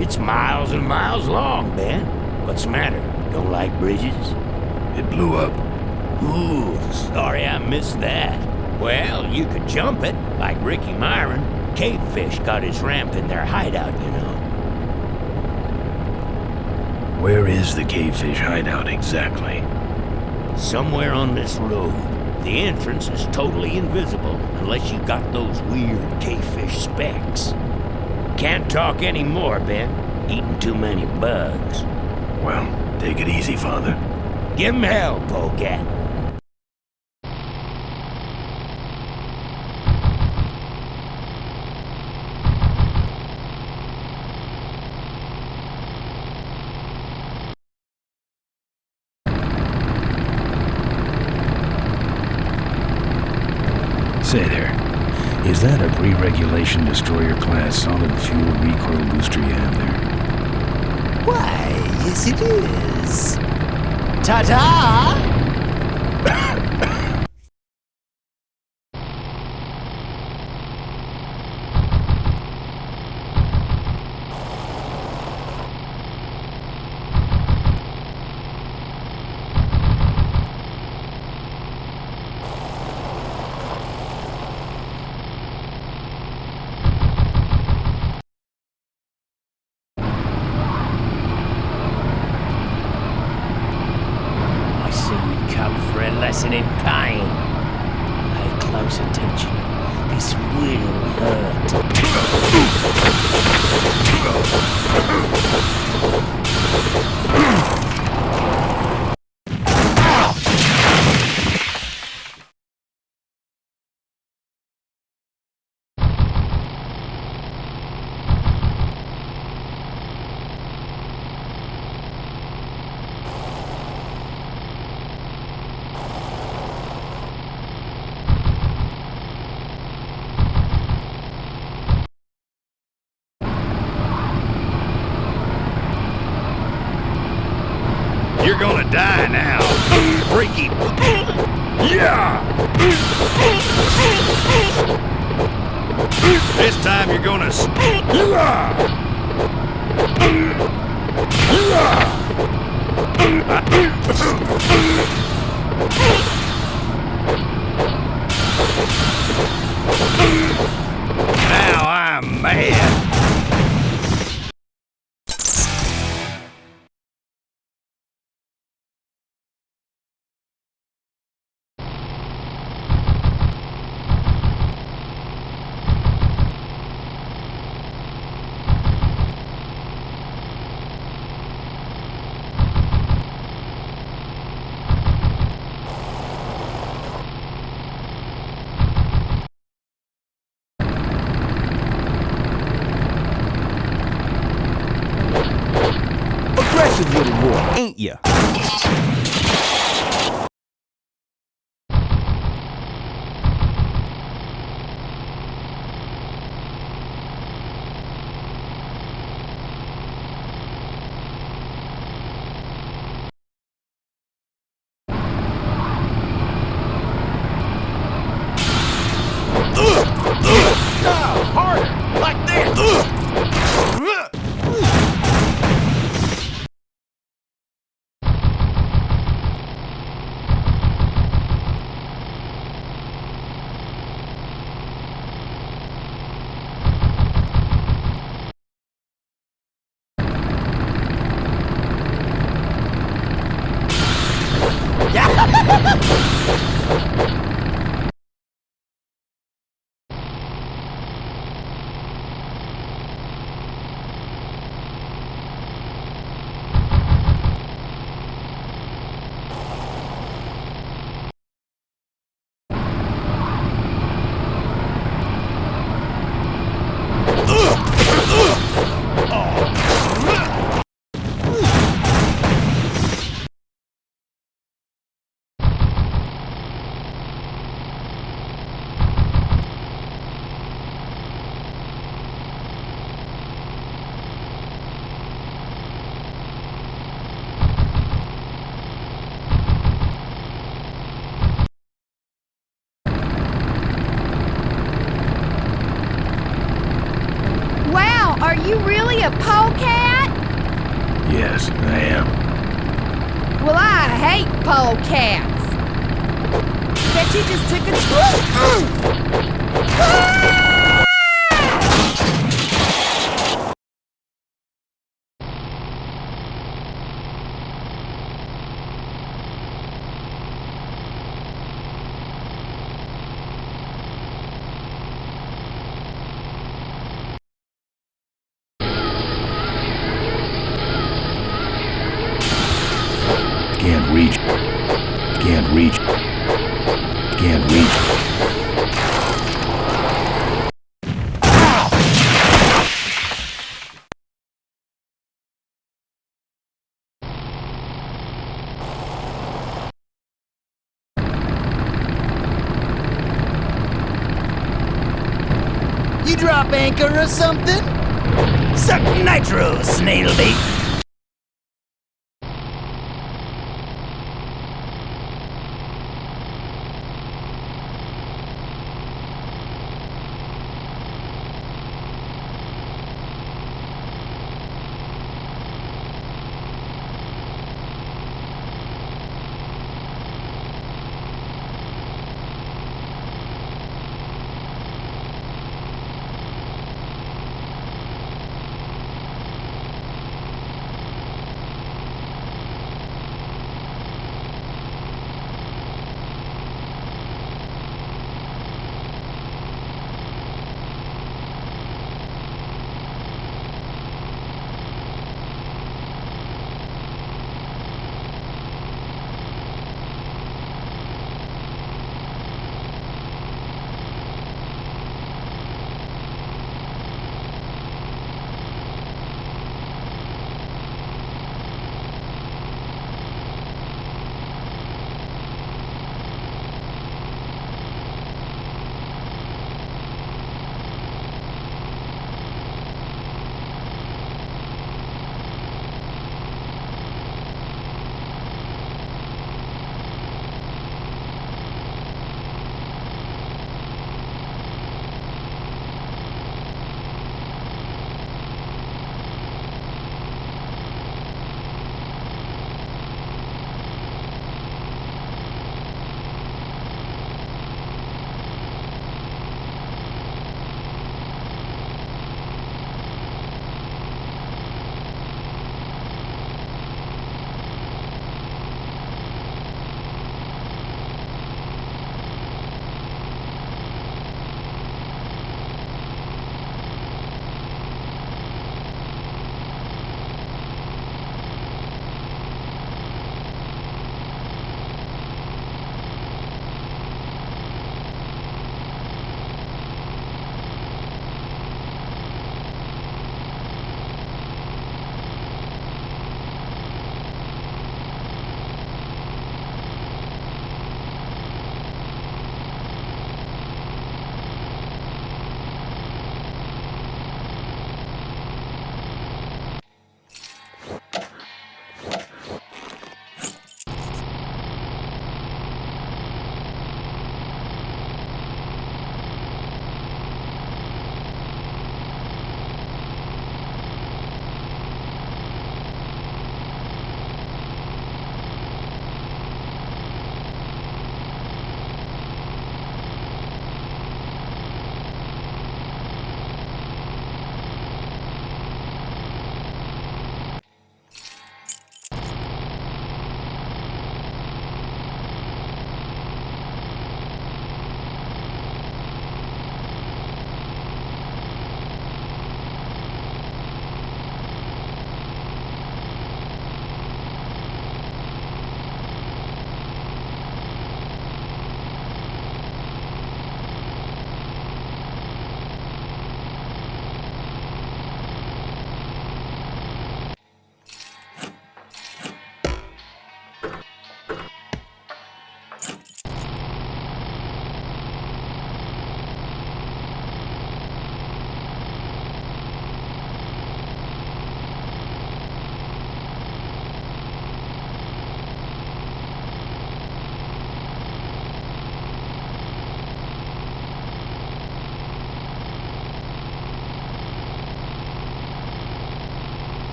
It's miles and miles long, Ben. What's the matter? Don't like bridges? It blew up. Ooh, sorry I missed that. Well, you could jump it, like Ricky Myron. Cavefish got his ramp in their hideout, you know. Where is the cavefish hideout exactly? Somewhere on this road. The entrance is totally invisible unless you got those weird cavefish specs. Can't talk anymore, Ben. Eating too many bugs. Well, take it easy, Father. Give him hell, Polecat. Say there, is that a pre-regulation destroyer class solid fuel recoil booster you have there? Why, yes it is. Ta-ta! Lesson in pain. Pay close attention. This will hurt. You're gonna die now. Freaky. Yeah! This time you're gonna. Now I'm mad. ain't you? Harder! Like this! Wow, are you really a polecat? Yes, I am. Well, I hate polecats. Bet you just took a... Can't reach. Can't reach. Can't reach. You drop anchor or something? Suck nitro, snail bait.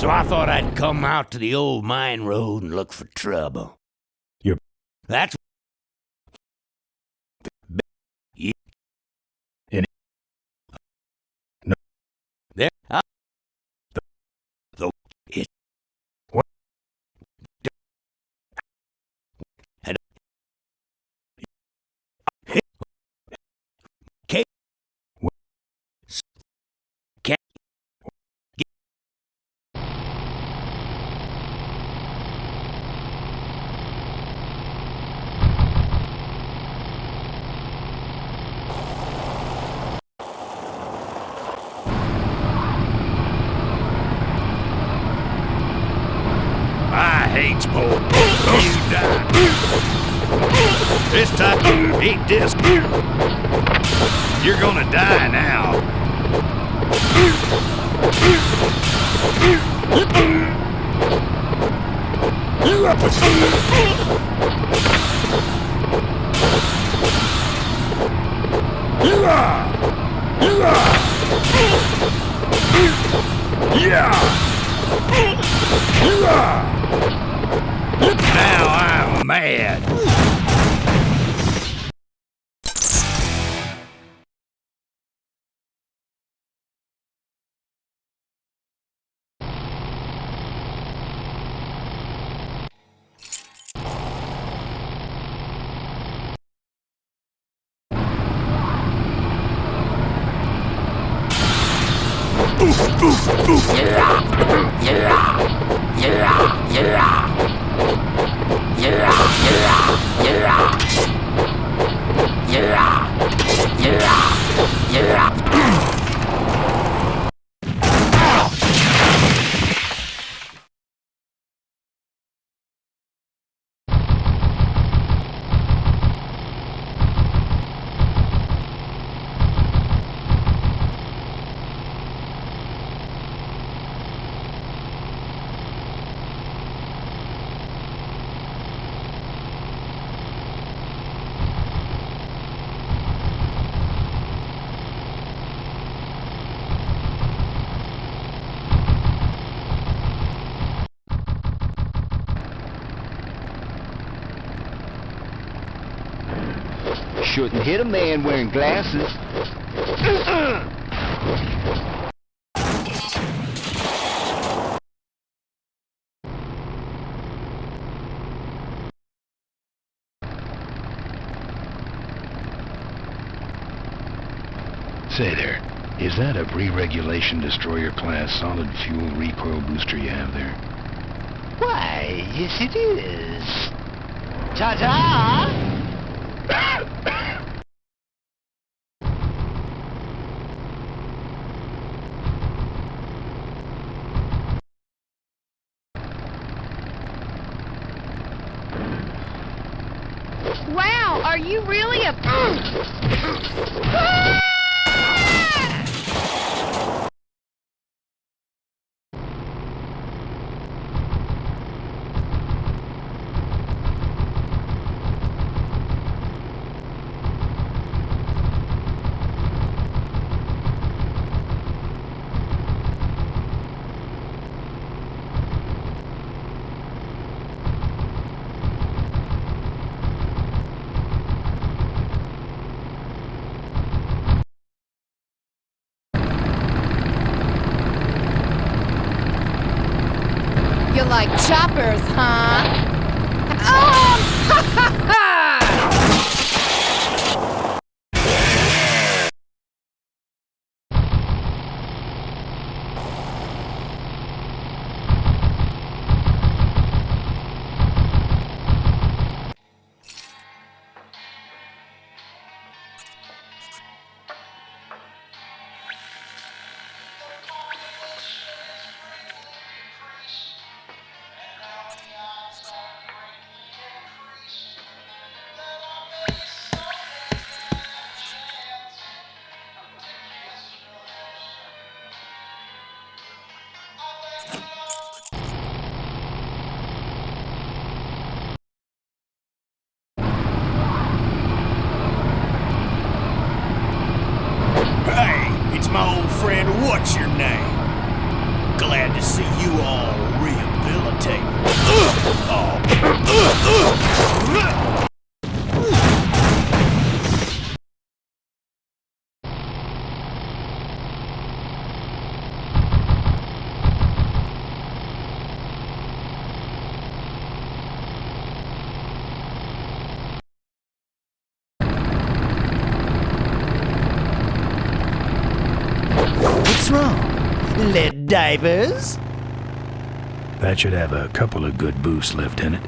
So I thought I'd come out to the old mine road and look for trouble. That's there. It. What? And K. K. I hate sport. You die. This time, eat this. You're gonna die now. Now I'm mad. Shouldn't hit a man wearing glasses. Say there, is that a re-regulation destroyer class solid fuel recoil booster you have there? Why, yes it is. Ta-ta! Wow, are you really a... You like choppers, huh? Oh! Ha ha ha! Glad to see you all rehabilitated. What's wrong? Lead divers? That should have a couple of good boosts left in it.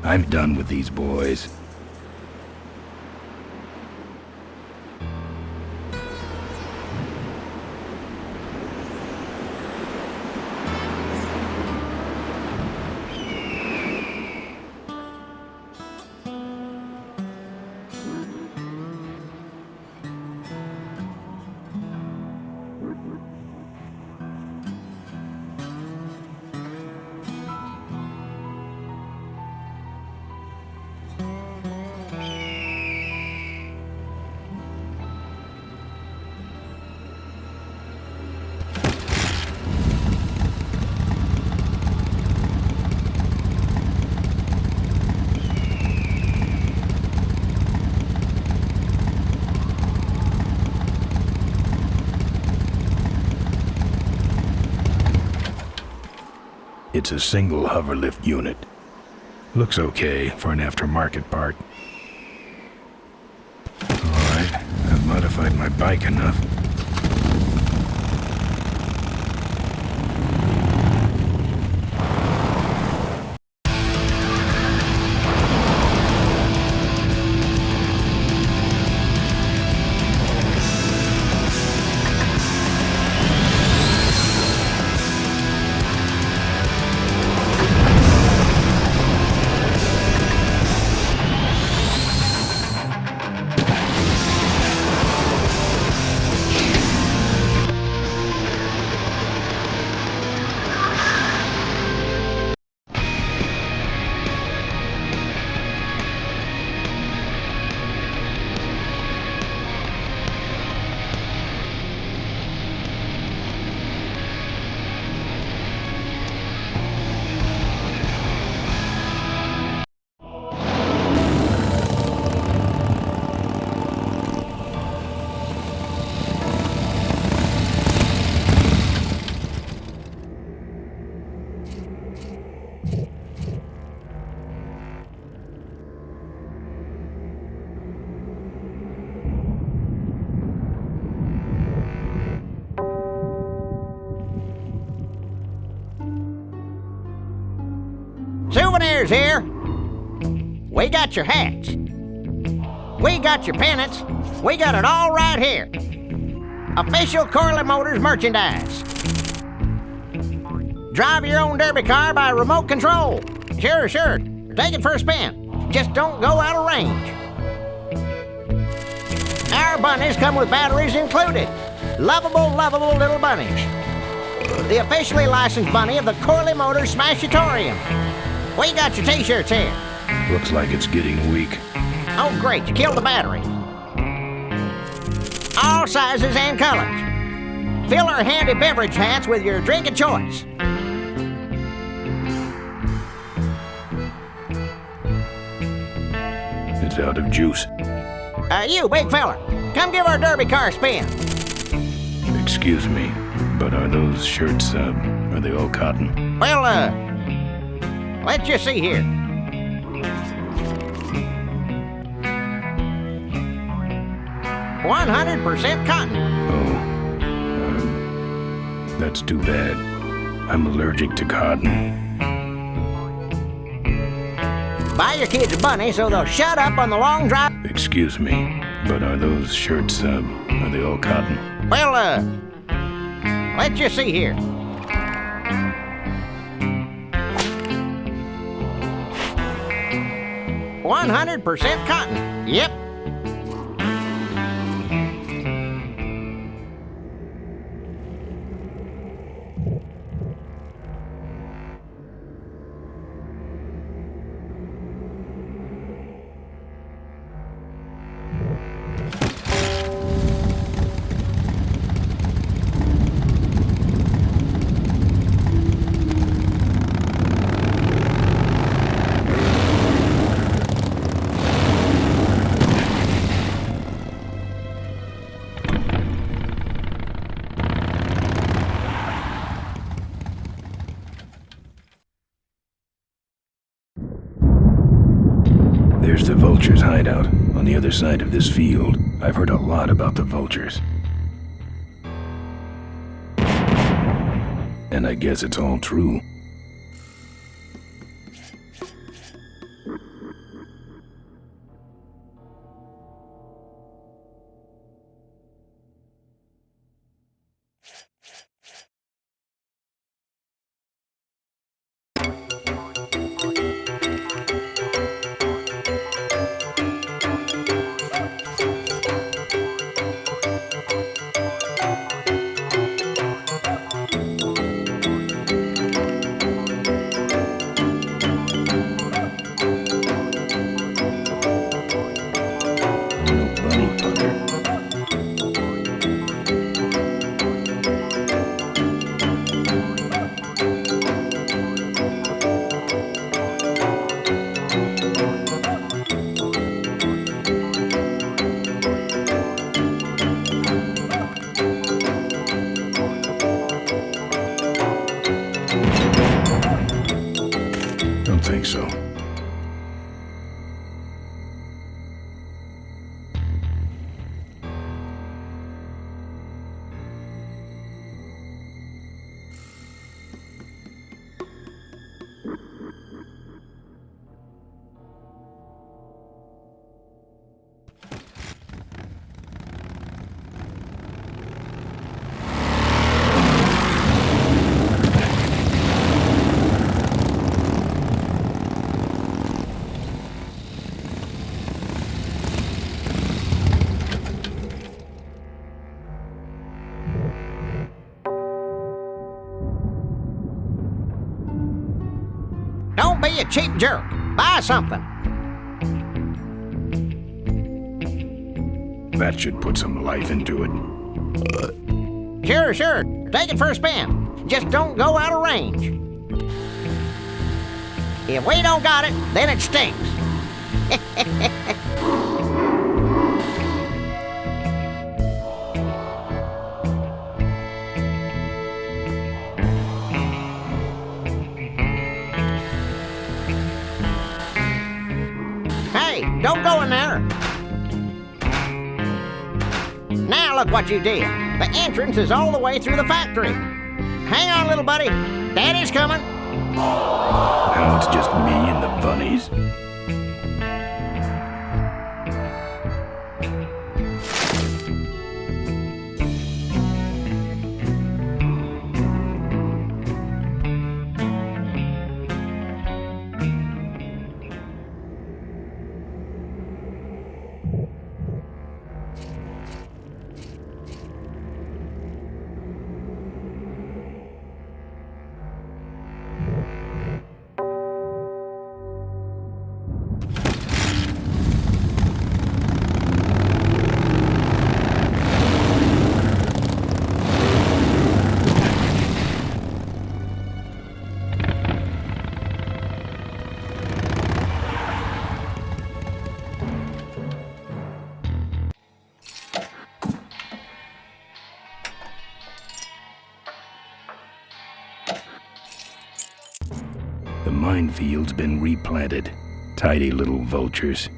I'm done with these boys. It's a single hoverlift unit. Looks okay for an aftermarket part. Alright, I've modified my bike enough. Souvenirs here. We got your hats. We got your pennants. We got it all right here. Official Corley Motors merchandise. Drive your own derby car by remote control. Sure. Take it for a spin. Just don't go out of range. Our bunnies come with batteries included. Lovable little bunnies. The officially licensed bunny of the Corley Motors Smashatorium. We got your t-shirts here. Looks like it's getting weak. Oh, great, you killed the battery. All sizes and colors. Fill our handy beverage hats with your drink of choice. It's out of juice. You, big fella, come give our derby car a spin. Excuse me, but are those shirts, are they all cotton? Well, let's just see here. "100% cotton." Oh, that's too bad. I'm allergic to cotton. Buy your kids a bunny so they'll shut up on the long drive. Excuse me, but are those shirts, are they all cotton? Well, let's just see here. "100% cotton." Yep. There's the Vultures' hideout on the other side of this field. I've heard a lot about the Vultures. And I guess it's all true. think so. Don't be a cheap jerk. Buy something. That should put some life into it. Sure. Take it for a spin. Just don't go out of range. If we don't got it, then it stinks. Hey, don't go in there. Now look what you did. The entrance is all the way through the factory. Hang on, little buddy. Daddy's coming. Now it's just me and the bunnies. The minefield's been replanted. Tidy little vultures.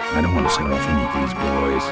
I don't want to set off any of these boys.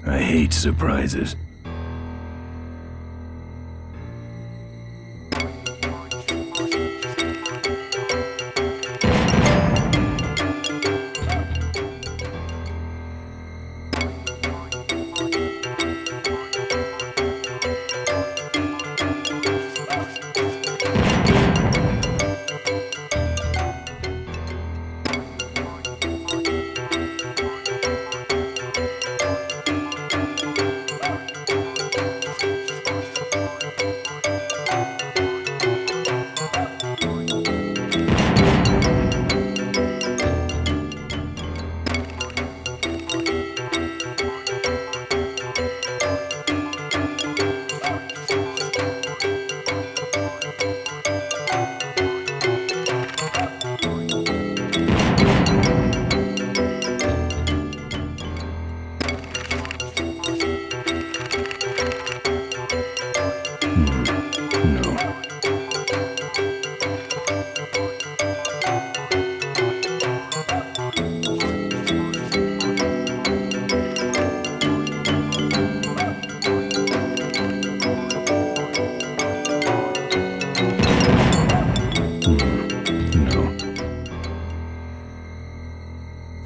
I hate surprises.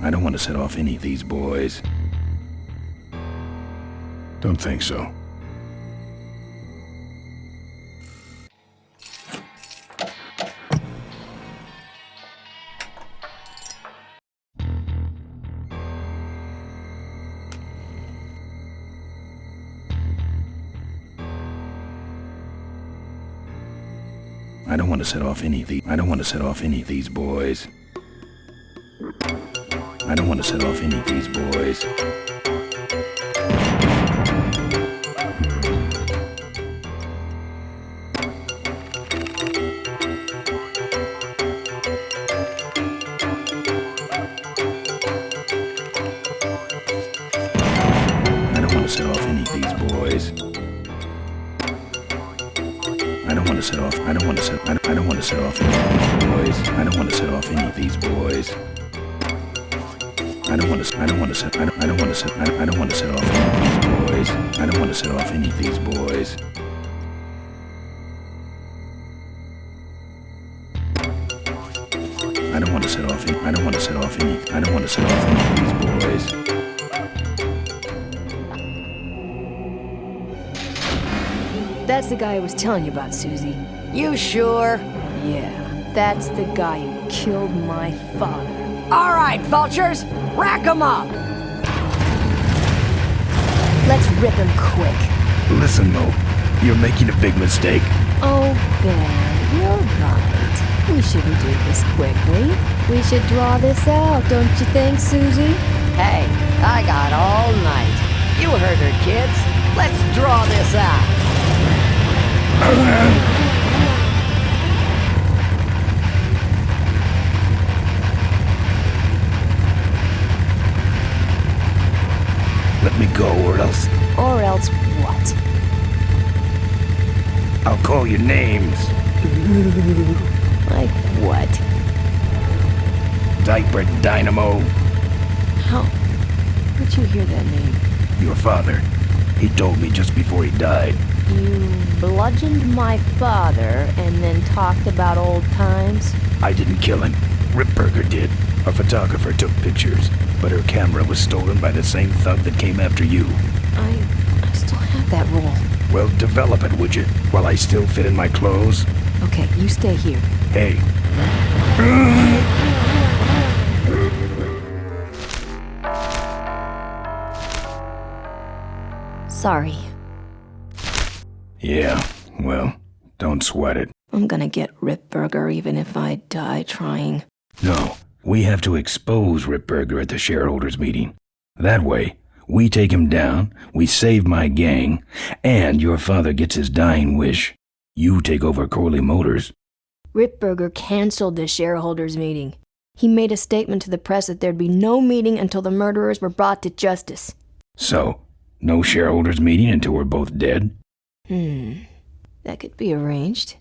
I don't want to set off any of these boys. Don't think so. I don't want to set off any of these. I don't want to set off any of these boys. I don't want to set off any of these boys. I don't want to set off any of these boys. I don't want to set off. I don't want to set. I don't want to set off any of these boys. I don't want to set off any of these boys. I don't want to. I don't want to set. I don't want to set. I don't want to set off any of these boys. I don't want to set off any of these boys. I don't want to set off. I don't want to set off any. I don't want to set off any of these boys. That's the guy I was telling you about, Susie. You sure? Yeah, that's the guy who killed my father. All right, vultures, rack 'em up. Let's rip him quick. Listen, Mo, you're making a big mistake. Oh, Ben, you're right. We shouldn't do this quickly. We should draw this out, don't you think, Susie? Hey, I got all night. You heard her, kids. Let's draw this out. Let me go, or else Or else what? I'll call you names. Like what? Diaper Dynamo. How? Where'd you hear that name? Your father. He told me just before he died. You bludgeoned my father and then talked about old times? I didn't kill him. Ripburger did. A photographer took pictures, but her camera was stolen by the same thug that came after you. I still have that roll. Well, develop it, would you? While I still fit in my clothes? Okay, you stay here. Hey. Sorry. Yeah, well, don't sweat it. I'm gonna get Ripburger even if I die trying. No, we have to expose Ripburger at the shareholders meeting. That way, we take him down, we save my gang, and your father gets his dying wish. You take over Corley Motors. Ripburger canceled the shareholders meeting. He made a statement to the press that there'd be no meeting until the murderers were brought to justice. So, no shareholders meeting until we're both dead? That could be arranged.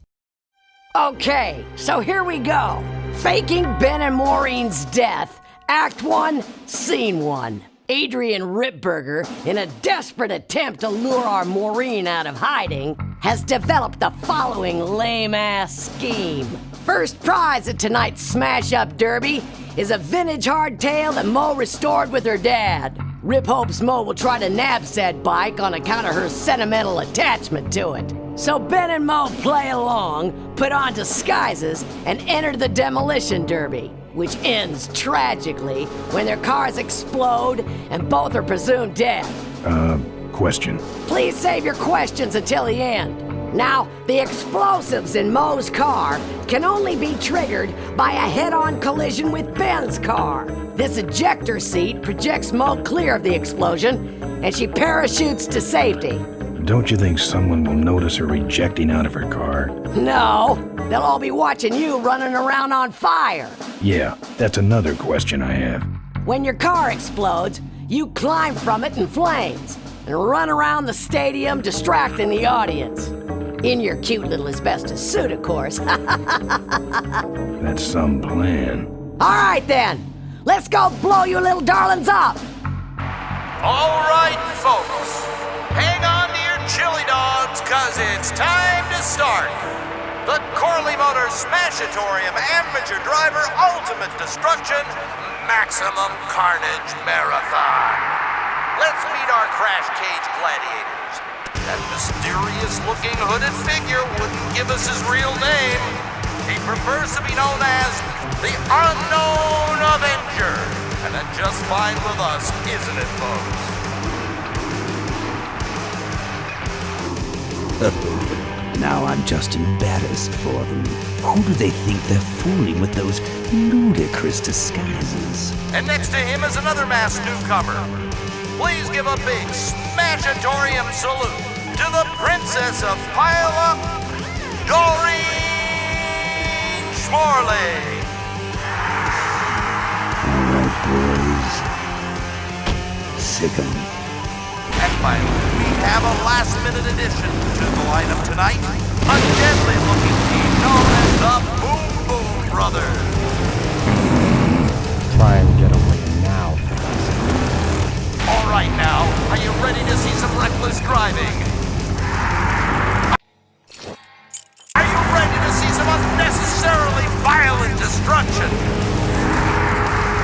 Okay, so here we go. Faking Ben and Maureen's death. Act 1, Scene 1. Adrian Ripburger, in a desperate attempt to lure our Maureen out of hiding, has developed the following lame-ass scheme. First prize at tonight's smash-up derby is a vintage hardtail that Mo restored with her dad. Rip hopes Mo will try to nab said bike on account of her sentimental attachment to it. So Ben and Mo play along, put on disguises, and enter the demolition derby, which ends tragically when their cars explode and both are presumed dead. Question. Please save your questions until the end. Now, the explosives in Mo's car can only be triggered by a head-on collision with Ben's car. This ejector seat projects Mo clear of the explosion, and she parachutes to safety. Don't you think someone will notice her ejecting out of her car? No, they'll all be watching you running around on fire. Yeah, that's another question I have. When your car explodes, you climb from it in flames and run around the stadium distracting the audience. In your cute little asbestos suit, of course. That's some plan. All right, then. Let's go blow you little darlings up. All right, folks. Hang on to your chili dogs, cause it's time to start. The Corley Motors Smashatorium Amateur Driver Ultimate Destruction Maximum Carnage Marathon. Let's meet our Crash Cage gladiators. That mysterious-looking hooded figure wouldn't give us his real name. He prefers to be known as the Unknown Avenger. And that's just fine with us, isn't it, folks? Now I'm just embarrassed for them. Who do they think they're fooling with those ludicrous disguises? And next to him is another masked newcomer. Please give a big smashatorium salute to the Princess of Pile-Up, Doreen Schmorley. Alright, boys. Sick 'em. And finally, we have a last-minute addition to the lineup tonight. A deadly-looking team known as the Boom Boom Brothers. Try and get away now. All right now, are you ready to see some reckless driving? Are you ready to see some unnecessarily violent destruction?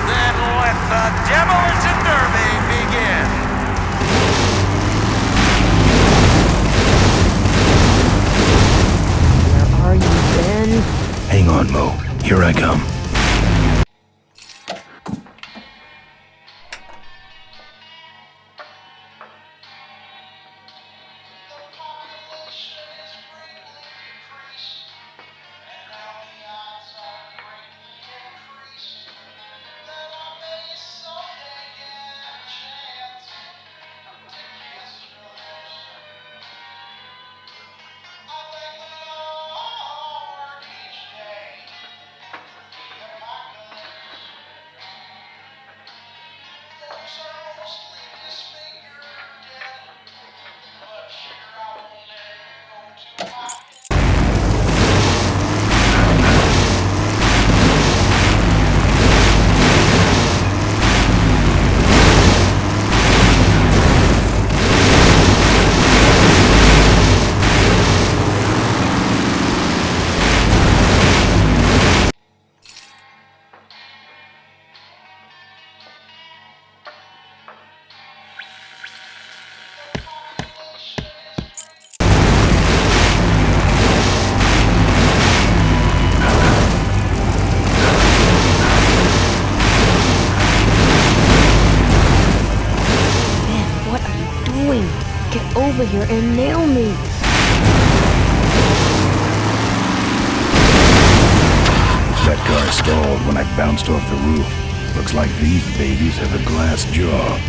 Then let the Demolition Derby begin. Are you Ben? Hang on, Mo. Here I come. Get over here and nail me. That car stalled when I bounced off the roof. Looks like these babies have a glass jaw.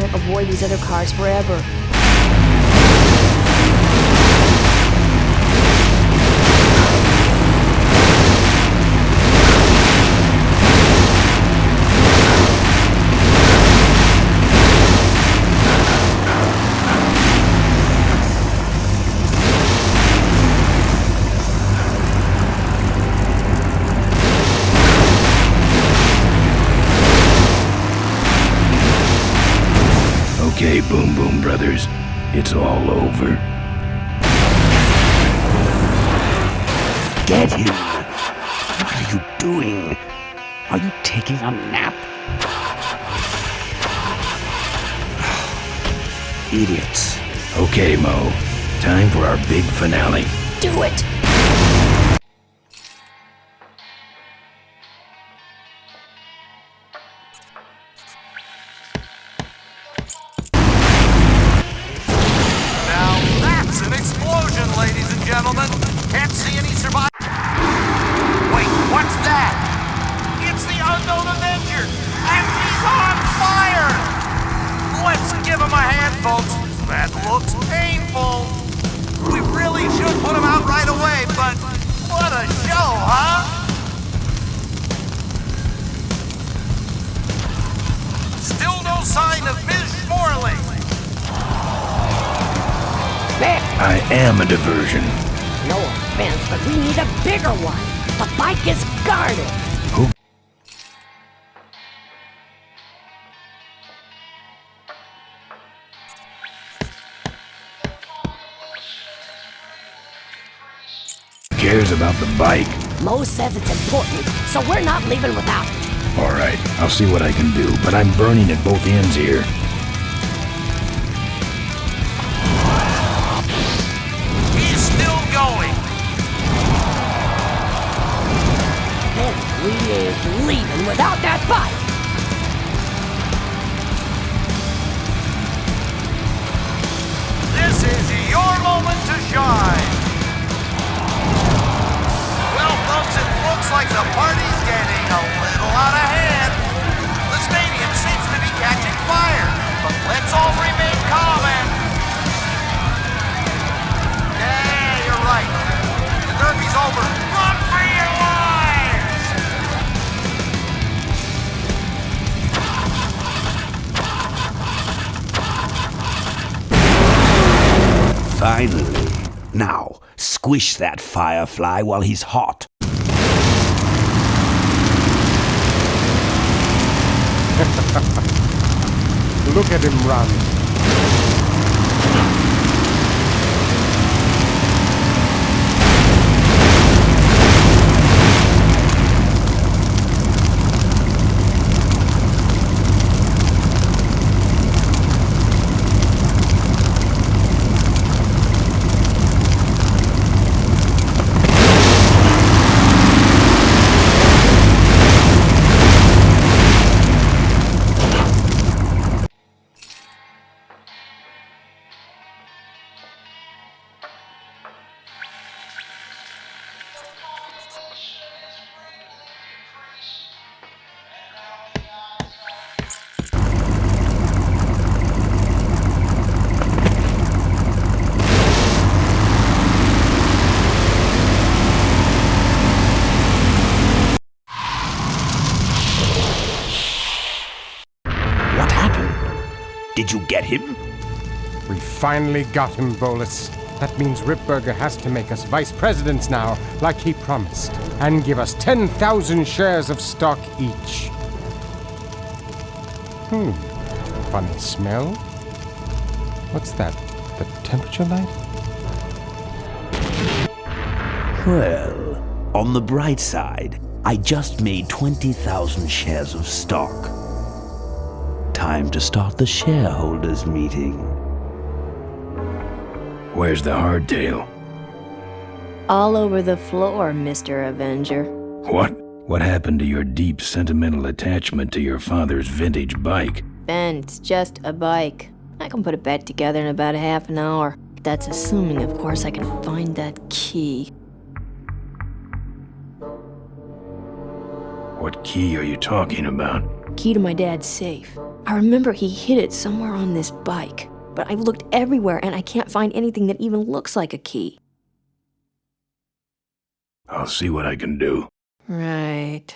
can't avoid these other cars forever. Okay, Boom Boom Brothers, it's all over. Get him! What are you doing? Are you taking a nap? Idiots. Okay, Mo, time for our big finale. Do it! Now that's an explosion, ladies and gentlemen. Can't see any survivors. Wait, what's that? It's the unknown Avenger, and he's on fire! Let's give him a hand, folks. That looks painful. We really should put him out right away, but what a show, huh? Still no sign of Ms. Morley. I am a diversion. No offense, but we need a bigger one. The bike is guarded. Who? Cares about the bike? Mo says it's important, so we're not leaving without it. All right, I'll see what I can do, but I'm burning at both ends here. He's still going. And we ain't leaving without that bike. This is your moment to shine. Well, folks, it looks like the party's getting a little out of hand. The stadium seems to be catching fire, but let's all remain calm and... Yeah, you're right. The derby's over. Run for your lives! Finally. Now, squish that firefly while he's hot. Look at him run. Did you get him? We finally got him, Bolus. That means Ripburger has to make us vice presidents now, like he promised, and give us 10,000 shares of stock each. Funny smell. What's that? The temperature light? Well, on the bright side, I just made 20,000 shares of stock. Time to start the shareholders meeting. Where's the hardtail? All over the floor, Mr. Avenger. What? What happened to your deep sentimental attachment to your father's vintage bike? Ben, it's just a bike. I can put it back together in about half an hour. That's assuming, of course, I can find that key. What key are you talking about? Key to my dad's safe. I remember he hid it somewhere on this bike, but I've looked everywhere and I can't find anything that even looks like a key. I'll see what I can do. Right.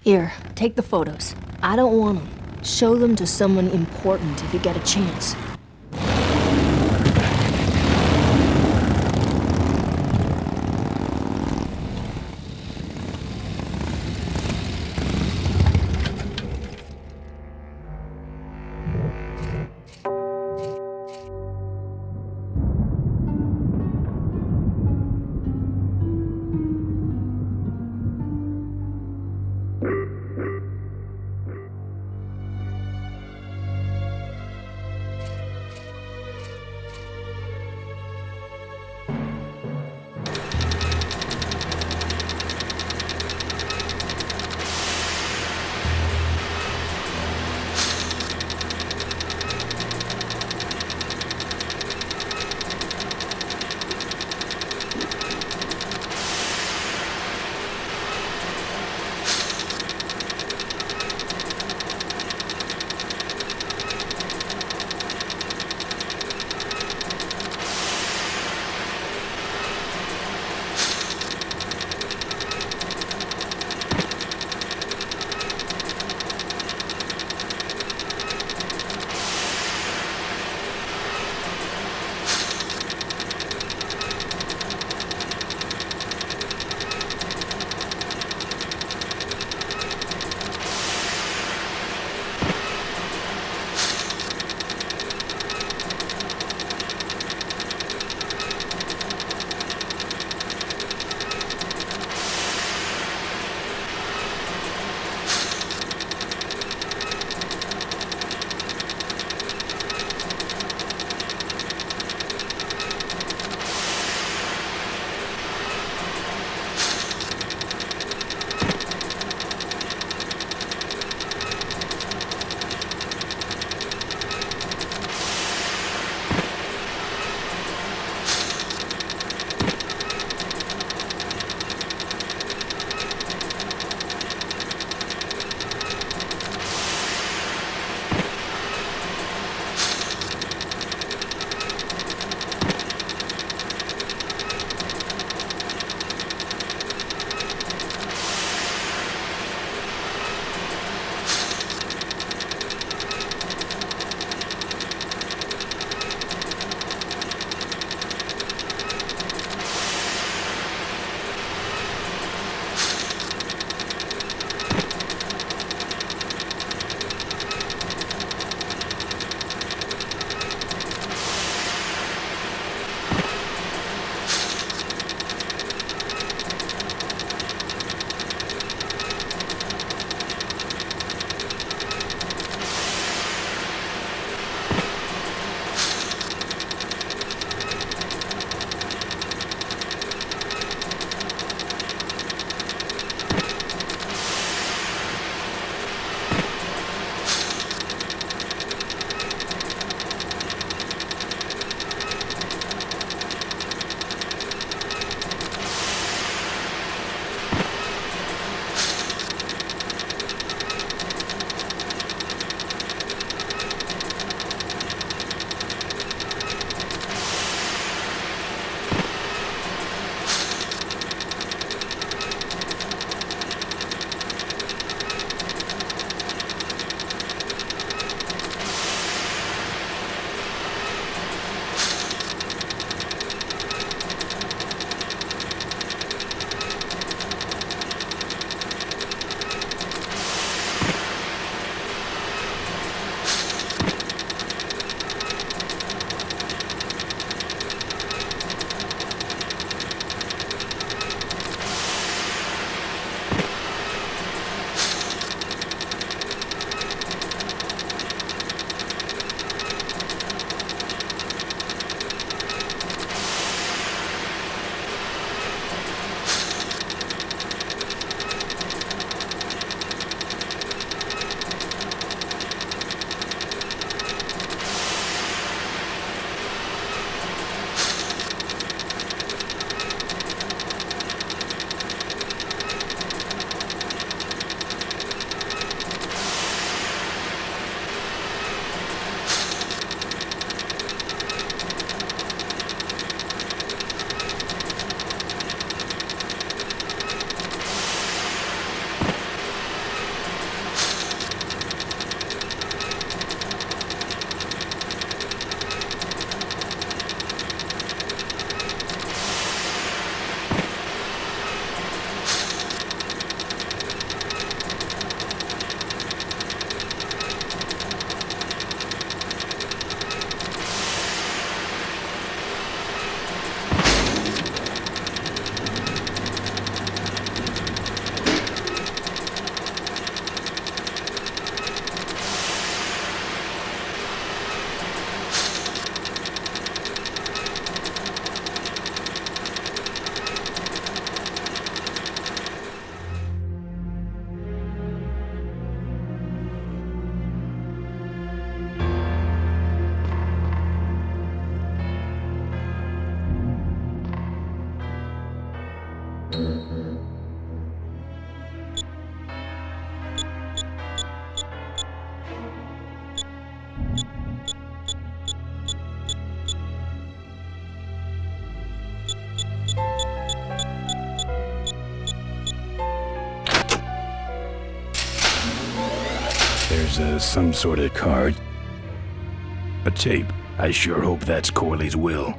Here, take the photos. I don't want them. Show them to someone important if you get a chance. There's some sort of card. A tape. I sure hope that's Corley's will.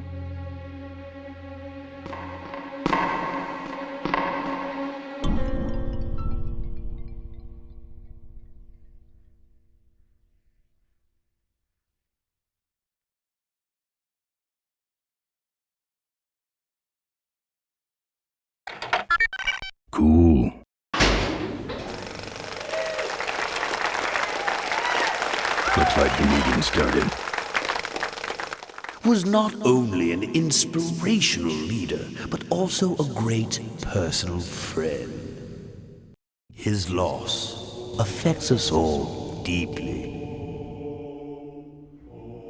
Cool. Looks like the meeting started. Was not only an inspirational leader, but also a great personal friend. His loss affects us all deeply.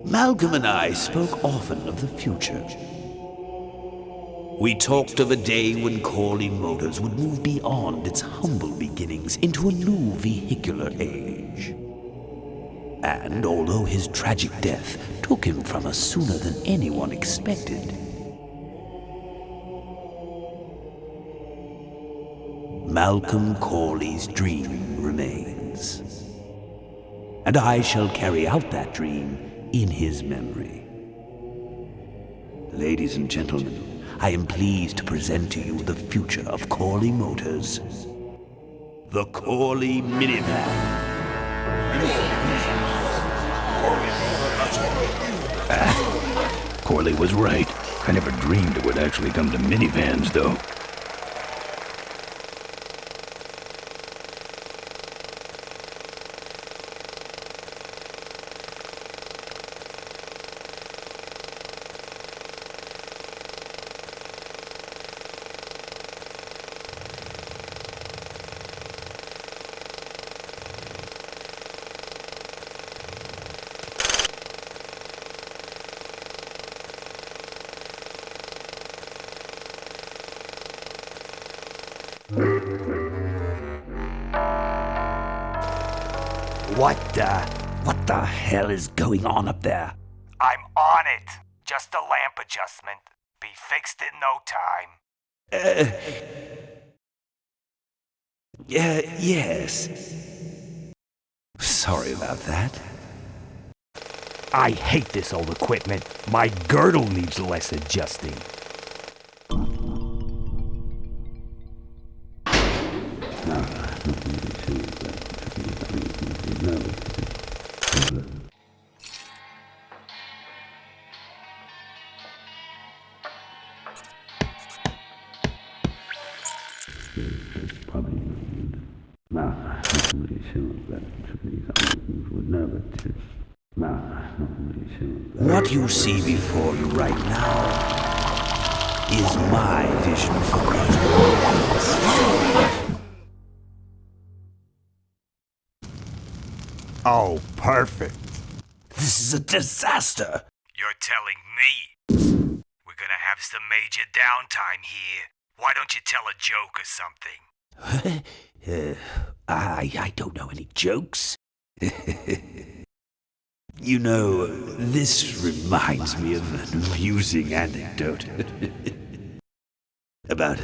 Malcolm and I spoke often of the future. We talked of a day when Corley Motors would move beyond its humble beginnings into a new vehicular age. And although his tragic death took him from us sooner than anyone expected, Malcolm Corley's dream remains. And I shall carry out that dream in his memory. Ladies and gentlemen, I am pleased to present to you the future of Corley Motors. The Corley Minivan. Corley was right. I never dreamed it would actually come to minivans, though. What the hell is going on up there? I'm on it. Just a lamp adjustment. Be fixed in no time. Yes. Sorry about that. I hate this old equipment. My girdle needs less adjusting. What you see before you right now is my vision for great. Oh, perfect. This is a disaster. You're telling me. We're gonna have some major downtime here. Why don't you tell a joke or something? I don't know any jokes. You know, this reminds me of an amusing anecdote about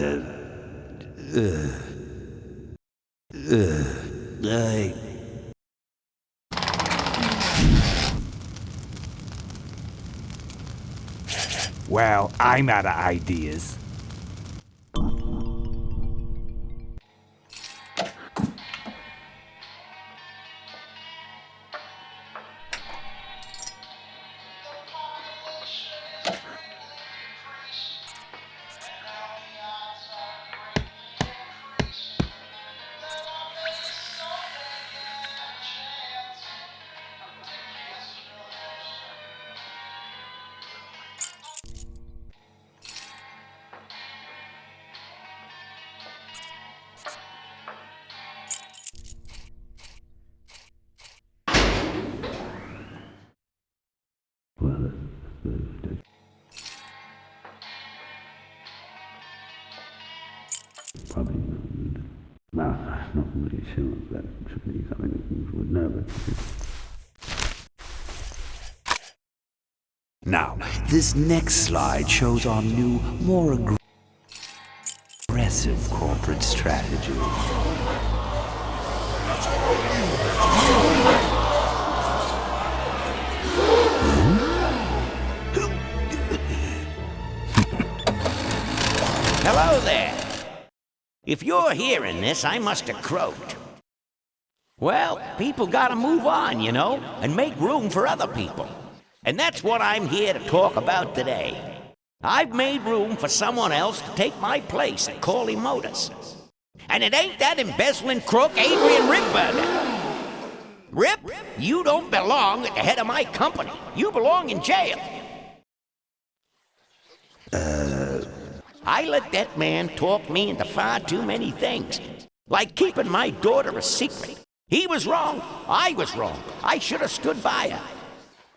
Well, I'm out of ideas. probably not really sure that should be something you would know. Now, this next slide shows our new, more aggressive corporate strategy. Hello there. If you're hearing this, I must have croaked. Well, people gotta move on, you know, and make room for other people. And that's what I'm here to talk about today. I've made room for someone else to take my place at Corley Motors. And it ain't that embezzling crook Adrian Ripburger. Rip, you don't belong at the head of my company. You belong in jail. I let that man talk me into far too many things. Like keeping my daughter a secret. He was wrong. I was wrong. I should have stood by her.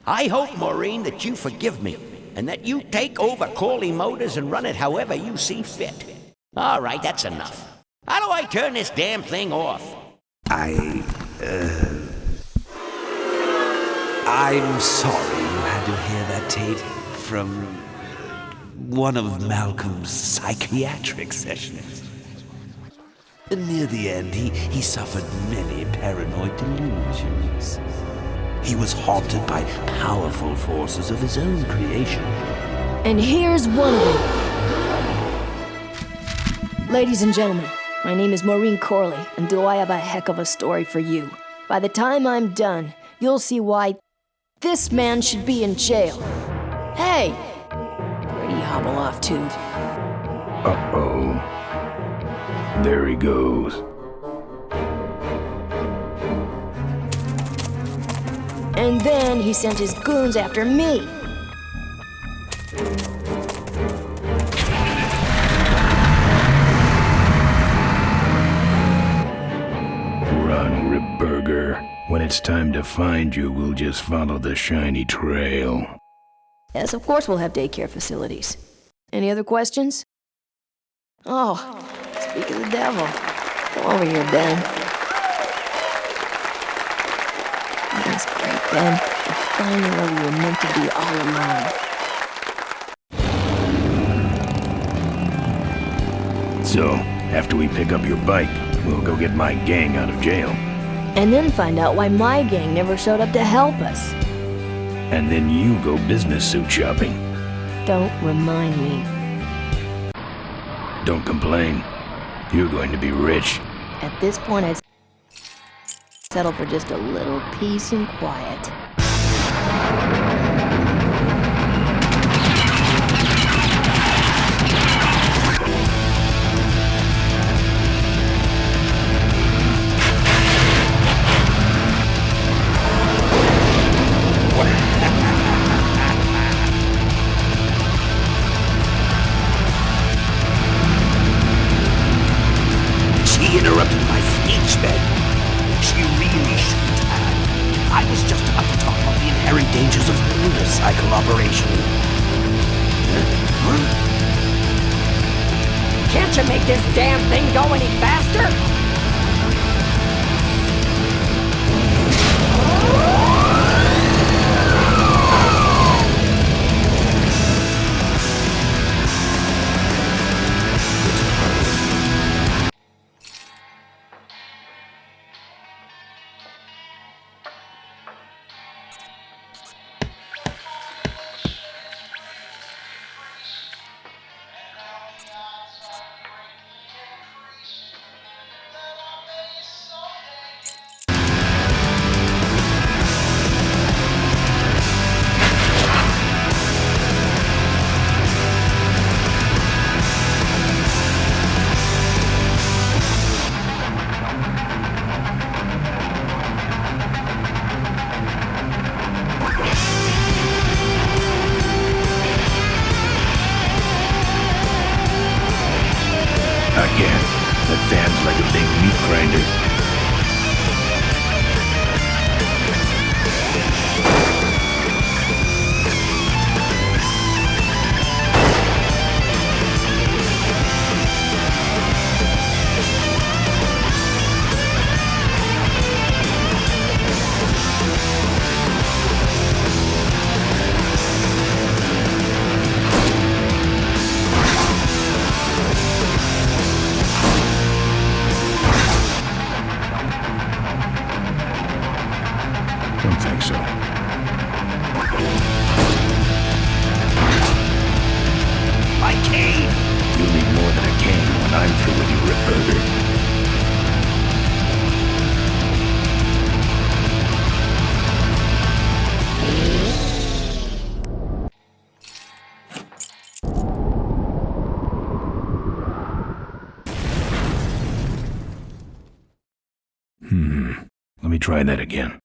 I hope, Maureen, that you forgive me, and that you take over Corley Motors and run it however you see fit. All right, that's enough. How do I turn this damn thing off? I'm sorry you had to hear that tape from one of Malcolm's psychiatric sessions. Near the end, he suffered many paranoid delusions. He was haunted by powerful forces of his own creation. And here's one of them. Ladies and gentlemen, my name is Maureen Corley, and do I have a heck of a story for you. By the time I'm done, you'll see why this man should be in jail. Hey! Where'd he hobble off to? Uh-oh. There he goes. And then he sent his goons after me. Run, Ripburger. When it's time to find you, we'll just follow the shiny trail. Yes, of course we'll have daycare facilities. Any other questions? Oh, speak of the devil. Come over here, Ben. That was great, Ben. You're finally where we were meant to be all along. So, after we pick up your bike, we'll go get my gang out of jail. And then find out why my gang never showed up to help us. And then you go business suit shopping. Don't remind me. Don't complain. You're going to be rich. At this point, I'd settle for just a little peace and quiet. She interrupted my speech then. She really shouldn't have. I was just about to talk about the inherent dangers of motorcycle operation. Can't you make this damn thing go any faster? Again, that van's like a big meat grinder. when I'm through with you, Ripburger. Let me try that again.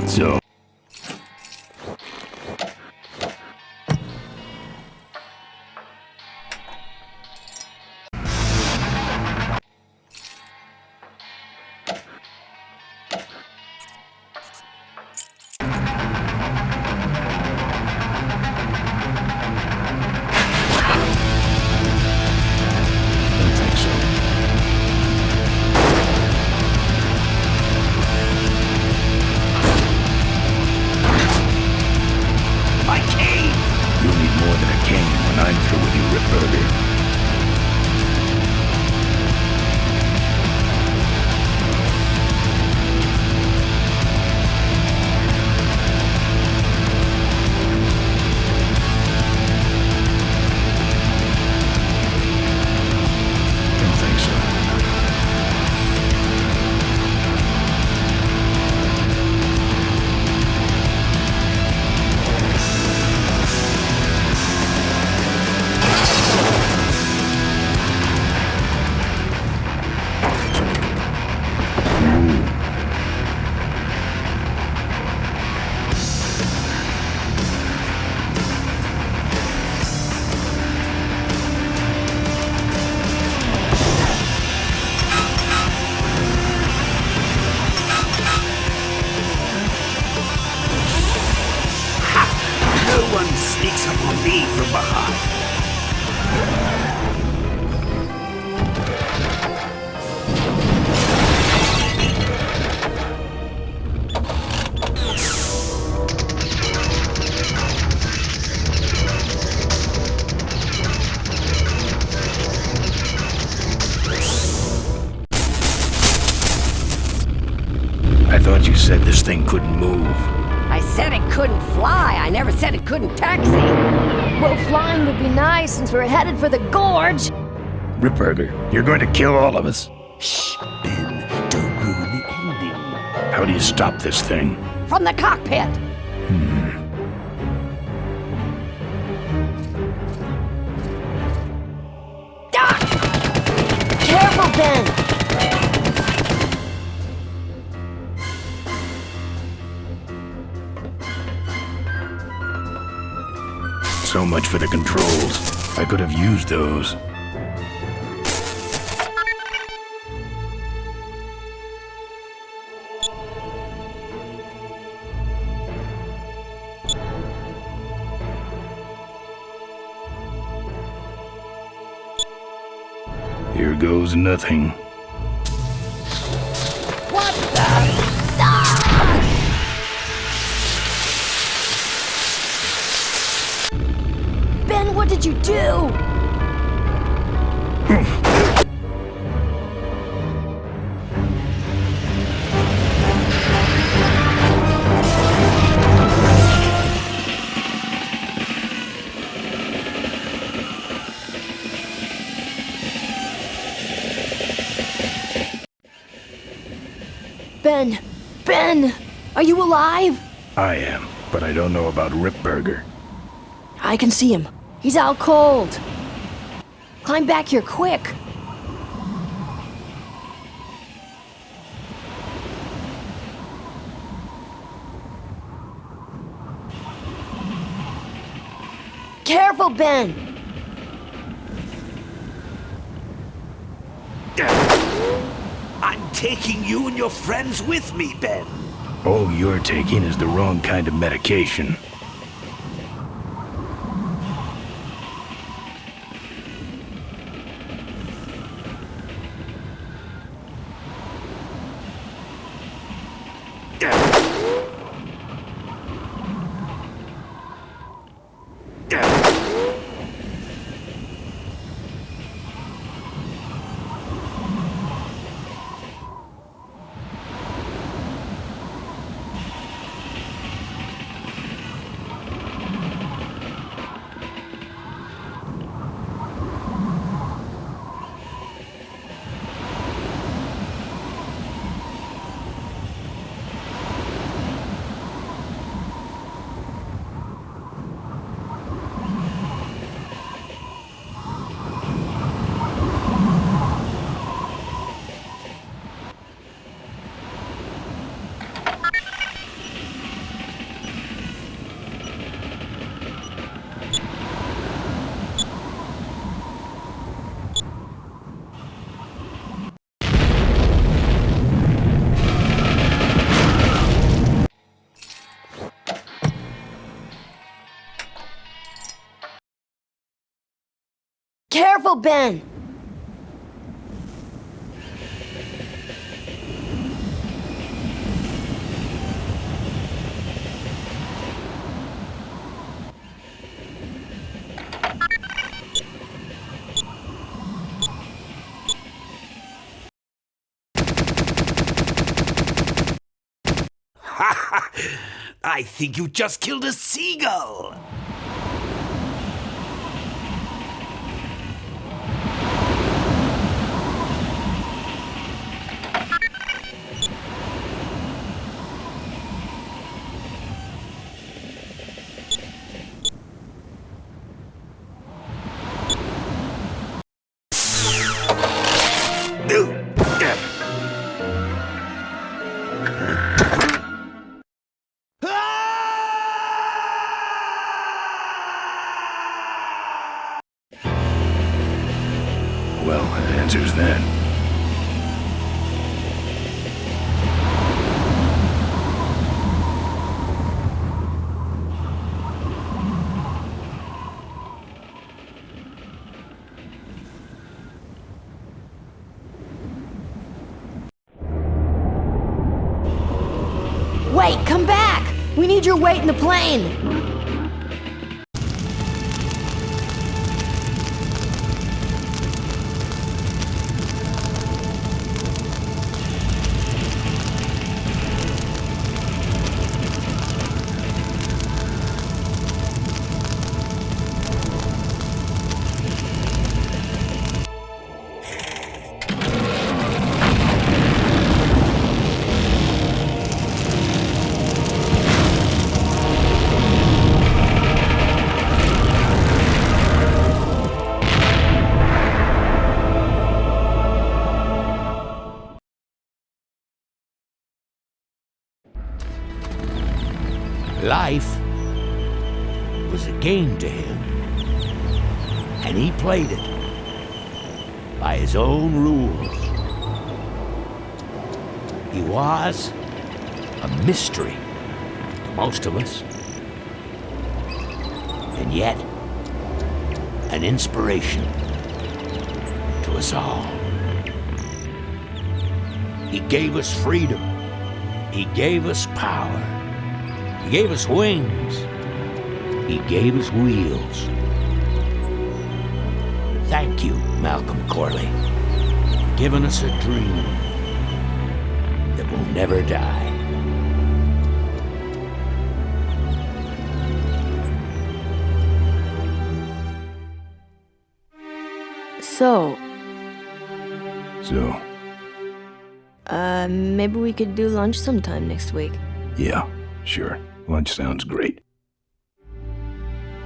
So... Sneaks up on me from behind. I thought you said this thing couldn't move. I said it couldn't fly. I never said it couldn't taxi. Well, flying would be nice since we're headed for the gorge. Ripburger, you're going to kill all of us. Shh, Ben, don't ruin the ending. How do you stop this thing? From the cockpit. Careful, Ben. So much for the controls. I could have used those. Here goes nothing. What the? Ben, what did you do? Ben, are you alive? I am, but I don't know about Ripburger. I can see him. He's out cold. Climb back here quick. Careful, Ben. I'm taking you and your friends with me, Ben. All you're taking is the wrong kind of medication. careful, Ben! I think you just killed a seagull! Well, that answers that. Wait, come back! We need your weight in the plane! Life was a game to him, and he played it by his own rules. He was a mystery to most of us, and yet an inspiration to us all. He gave us freedom. He gave us power. He gave us wings. He gave us wheels. Thank you, Malcolm Corley, for giving us a dream that will never die. So, maybe we could do lunch sometime next week. Yeah, sure. Lunch sounds great.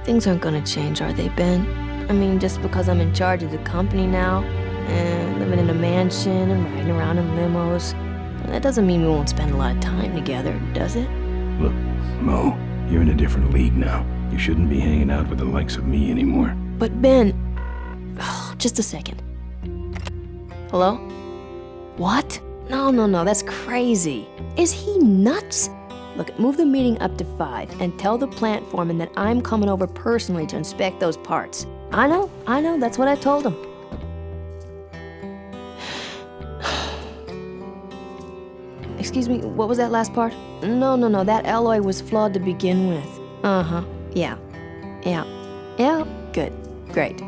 Things aren't gonna change, are they, Ben? I mean, just because I'm in charge of the company now, and living in a mansion and riding around in limos, that doesn't mean we won't spend a lot of time together, does it? Look, Mo, you're in a different league now. You shouldn't be hanging out with the likes of me anymore. But Ben... Oh, just a second. Hello? What? No, that's crazy. Is he nuts? Look, move the meeting up to 5 and tell the plant foreman that I'm coming over personally to inspect those parts. I know, that's what I told him. Excuse me, what was that last part? No, that alloy was flawed to begin with. Uh-huh, yeah, good, great.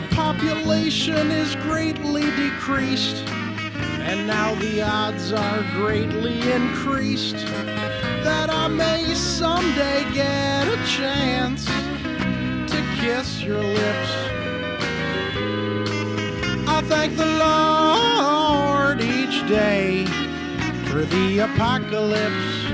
the population is greatly decreased, and now the odds are greatly increased that I may someday get a chance to kiss your lips. I thank the Lord each day for the apocalypse.